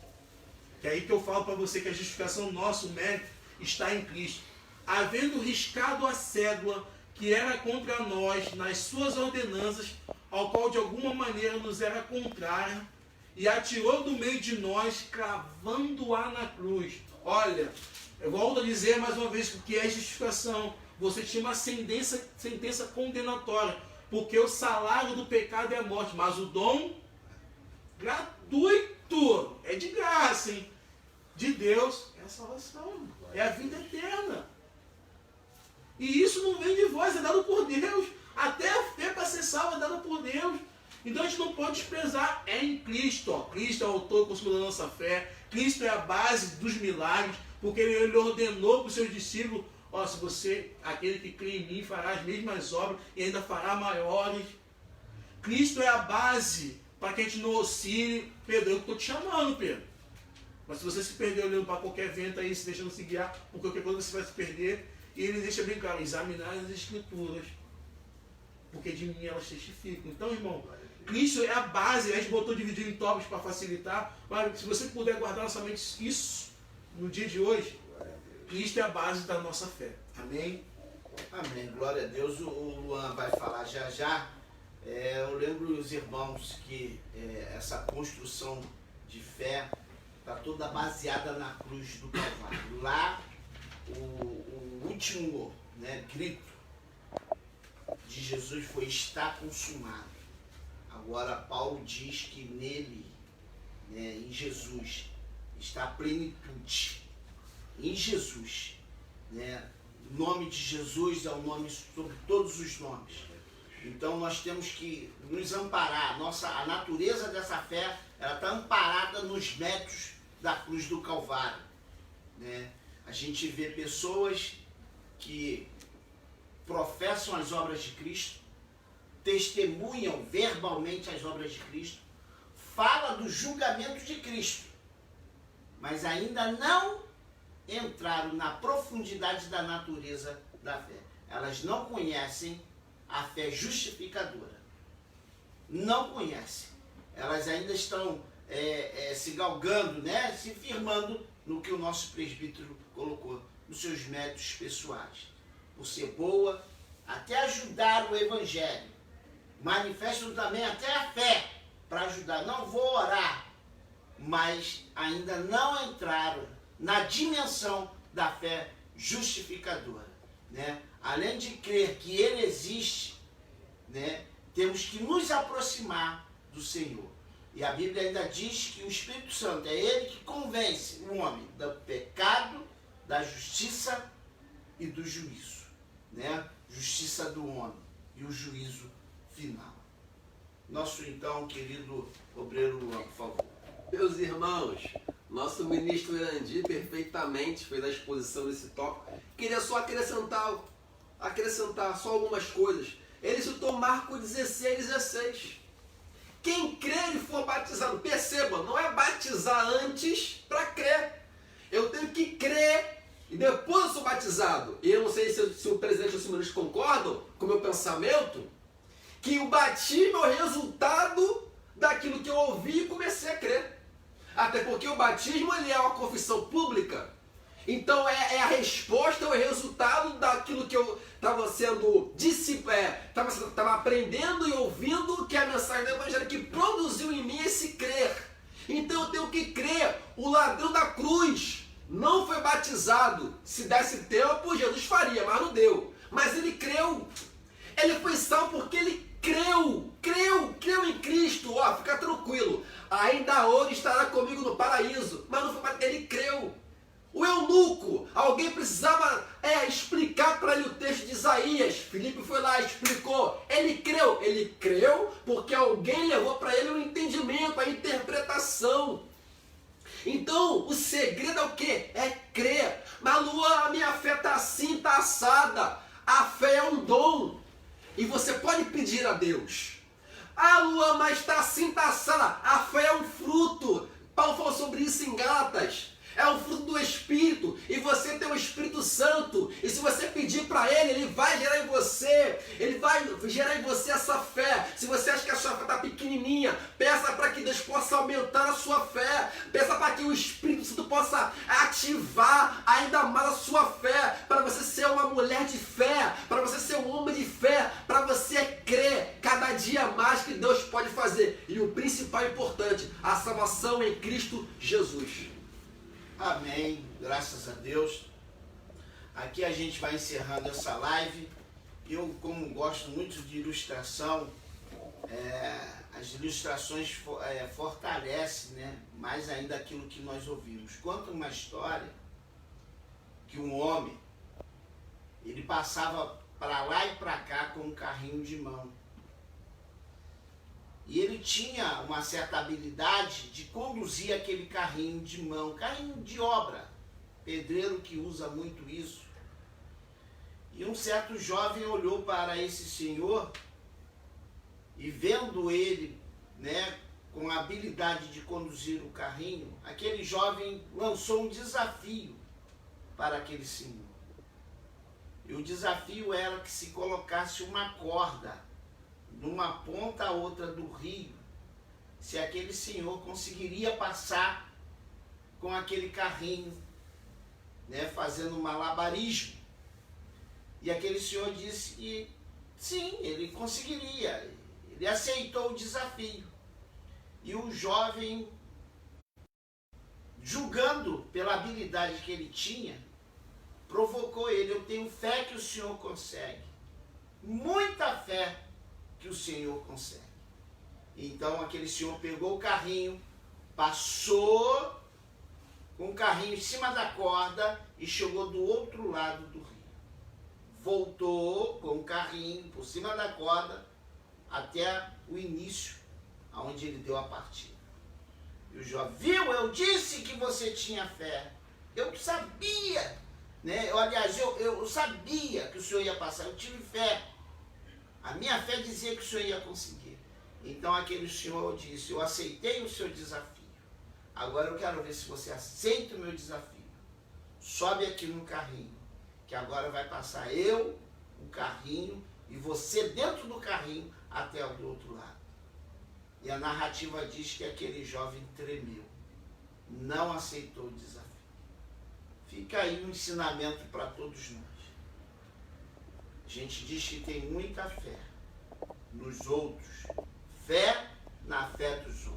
S4: Que é aí que eu falo para você que a justificação nossa, o mérito, está em Cristo. Havendo riscado a cédula que era contra nós nas suas ordenanças, ao qual de alguma maneira nos era contrária, e atirou do meio de nós, cravando-a na cruz. Olha, eu volto a dizer mais uma vez o que é justificação. Você tinha uma sentença condenatória, porque o salário do pecado é a morte, mas o dom gratuito, é de graça, hein? De Deus, é a salvação, é a vida eterna. E isso não vem de vós, é dado por Deus. Até a fé para ser salva é dada por Deus. Então a gente não pode desprezar, é em Cristo. Ó. Cristo é o autor e consumador da nossa fé. Cristo é a base dos milagres, porque ele ordenou para os seus discípulos: ó, se você, aquele que crê em mim, fará as mesmas obras e ainda fará maiores. Cristo é a base para que a gente não oscile. Pedro, eu estou te chamando, Pedro. Mas se você se perder olhando para qualquer vento aí, se deixando se guiar, por qualquer coisa você vai se perder. E ele deixa bem claro: examinar as Escrituras, porque de mim elas testificam. Então, irmão, Cristo é a base. A gente botou dividido em tópicos para facilitar, mas se você puder guardar na sua mente isso no dia de hoje, Cristo é a base da nossa fé. Amém?
S1: Amém. Glória a Deus. O Luan vai falar já já. Eu lembro os irmãos que essa construção de fé está toda baseada na cruz do Calvário. Lá, o último grito de Jesus foi: está consumado. Agora Paulo diz que nele, em Jesus, está a plenitude. Em Jesus, o nome de Jesus é o nome sobre todos os nomes. Então nós temos que nos amparar. A natureza dessa fé, ela está amparada nos méritos da cruz do Calvário. A gente vê pessoas que professam as obras de Cristo, testemunham verbalmente as obras de Cristo, fala do julgamento de Cristo, mas ainda não entraram na profundidade da natureza da fé. Elas não conhecem a fé justificadora. Não conhecem. Elas ainda estão se galgando, se firmando no que o nosso presbítero colocou, nos seus méritos pessoais. Por ser boa, até ajudar o evangelho. Manifestam também até a fé para ajudar. Não vou orar, mas ainda não entraram na dimensão da fé justificadora. Além de crer que ele existe, temos que nos aproximar do Senhor. E a Bíblia ainda diz que o Espírito Santo é ele que convence o homem do pecado, da justiça e do juízo. Justiça do homem e o juízo final. Nosso então querido obreiro Luan, por favor.
S3: Meus irmãos, nosso ministro Irandi perfeitamente fez a exposição desse tópico. Queria só acrescentar só algumas coisas. Ele citou Marcos 16:16. Quem crer e for batizado, perceba, não é batizar antes para crer. Eu tenho que crer e depois eu sou batizado. batizado. E eu não sei se o presidente ou os senhores concordam com o meu pensamento, que o batismo é o resultado daquilo que eu ouvi e comecei a crer. Até porque o batismo ele é uma confissão pública. Então é a resposta, é o resultado daquilo que eu estava sendo estava aprendendo e ouvindo, que é a mensagem do Evangelho que produziu em mim esse crer. Então eu tenho que crer. O ladrão da cruz não foi batizado. Se desse tempo, Jesus faria, mas não deu. Mas ele creu. Ele foi salvo porque ele creu em Cristo. Ó, fica tranquilo. Ainda hoje estará comigo no paraíso. Mas não foi batizado, ele creu. O eunuco, alguém precisava explicar para ele o texto de Isaías. Filipe foi lá e explicou. Ele creu porque alguém levou para ele o entendimento, a interpretação. Então, o segredo é o quê? É crer. Mas Luan, a minha fé está assim, está assada. A fé é um dom. E você pode pedir a Deus. Ah, Luan, mas está assim, está assada. A fé é um fruto. Paulo falou sobre isso em Gálatas. É um fruto do Espírito, e você tem o Espírito Santo, e se você pedir para ele vai gerar em você, ele vai gerar em você essa fé. Se você acha que a sua fé está pequenininha, peça para que Deus possa aumentar a sua fé, peça para que o Espírito Santo possa ativar ainda mais a sua fé, para você ser uma mulher de fé, para você ser um homem de fé, para você crer cada dia mais que Deus pode fazer. E o principal e importante, a salvação em Cristo Jesus.
S1: Amém, graças a Deus. Aqui a gente vai encerrando essa live. Eu, como gosto muito de ilustração, as ilustrações fortalecem, né, mais ainda aquilo que nós ouvimos. Conta uma história que um homem, ele passava para lá e para cá com um carrinho de mão. E ele tinha uma certa habilidade de conduzir aquele carrinho de mão, carrinho de obra, pedreiro que usa muito isso. E um certo jovem olhou para esse senhor e vendo ele, né, com a habilidade de conduzir o carrinho, aquele jovem lançou um desafio para aquele senhor. E o desafio era que se colocasse uma corda de uma ponta a outra do rio, se aquele senhor conseguiria passar com aquele carrinho, né, fazendo malabarismo. E aquele senhor disse que sim, ele conseguiria, ele aceitou o desafio. E o jovem, julgando pela habilidade que ele tinha, provocou ele: eu tenho fé que o senhor consegue, muita fé que o senhor consegue. Então aquele senhor pegou o carrinho, passou com o carrinho em cima da corda e chegou do outro lado do rio. Voltou com o carrinho por cima da corda até o início, aonde ele deu a partida. E o jovem: viu, eu disse que você tinha fé, eu sabia, né? Aliás, eu sabia que o senhor ia passar, eu tive fé. A minha fé dizia que o senhor ia conseguir. Então aquele senhor disse: eu aceitei o seu desafio. Agora eu quero ver se você aceita o meu desafio. Sobe aqui no carrinho, que agora vai passar eu, o carrinho, e você dentro do carrinho até o do outro lado. E a narrativa diz que aquele jovem tremeu, não aceitou o desafio. Fica aí um ensinamento para todos nós. A gente diz que tem muita fé nos outros, fé na fé dos outros.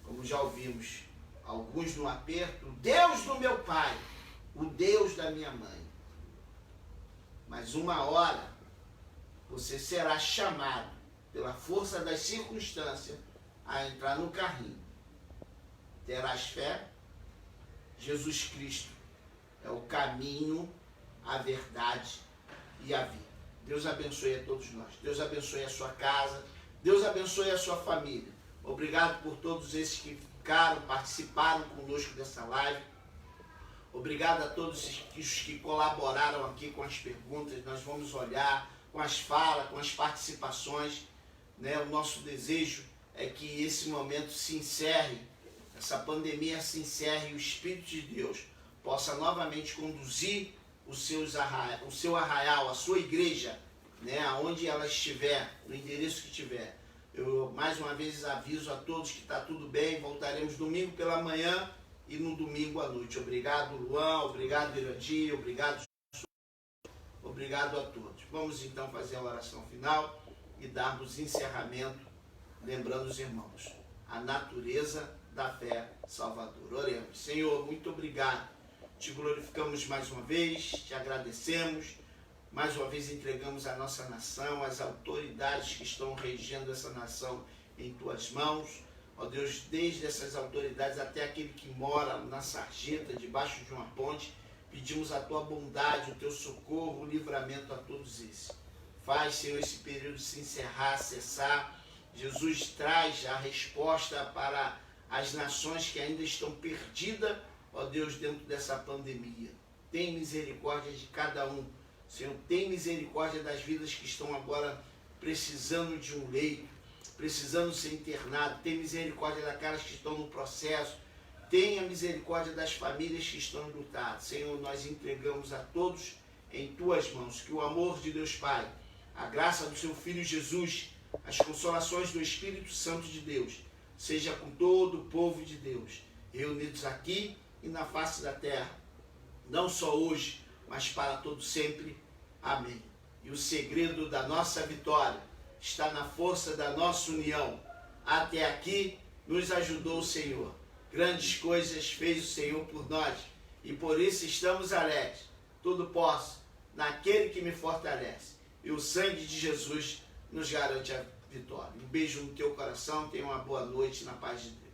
S1: Como já ouvimos, alguns no aperto: o Deus do meu pai, o Deus da minha mãe. Mas uma hora você será chamado pela força das circunstâncias a entrar no carrinho. Terás fé? Jesus Cristo é o caminho, a verdade e a vida. Deus abençoe a todos nós. Deus abençoe a sua casa. Deus abençoe a sua família. Obrigado por todos esses que ficaram, participaram conosco dessa live. Obrigado a todos os que colaboraram aqui com as perguntas. Nós vamos olhar com as falas, com as participações, né? O nosso desejo é que esse momento se encerre, essa pandemia se encerre e o Espírito de Deus possa novamente conduzir o seu arraial, a sua igreja, né, aonde ela estiver, no endereço que tiver. Eu mais uma vez aviso a todos que está tudo bem, voltaremos domingo pela manhã e no domingo à noite. Obrigado, Luan, obrigado, Irandi, obrigado a todos. Vamos então fazer a oração final e darmos encerramento, lembrando os irmãos, a natureza da fé salvadora. Oremos. Senhor, muito obrigado. Te glorificamos mais uma vez, te agradecemos, mais uma vez entregamos a nossa nação, as autoridades que estão regendo essa nação em tuas mãos. Ó Deus, desde essas autoridades até aquele que mora na sarjeta, debaixo de uma ponte, pedimos a tua bondade, o teu socorro, o livramento a todos esses. Faz, Senhor, esse período se encerrar, cessar. Jesus traz a resposta para as nações que ainda estão perdidas, ó Deus, dentro dessa pandemia. Tem misericórdia de cada um. Senhor, tem misericórdia das vidas que estão agora precisando de um leito, precisando ser internado. Tem misericórdia daquelas que estão no processo. Tenha misericórdia das famílias que estão lutadas. Senhor, nós entregamos a todos em tuas mãos. Que o amor de Deus Pai, a graça do seu Filho Jesus, as consolações do Espírito Santo de Deus, seja com todo o povo de Deus, reunidos aqui e na face da terra, não só hoje, mas para todo sempre. Amém. E o segredo da nossa vitória está na força da nossa união. Até aqui nos ajudou o Senhor. Grandes coisas fez o Senhor por nós, e por isso estamos alegres. Tudo posso naquele que me fortalece. E o sangue de Jesus nos garante a vitória. Um beijo no teu coração, tenha uma boa noite na paz de Deus.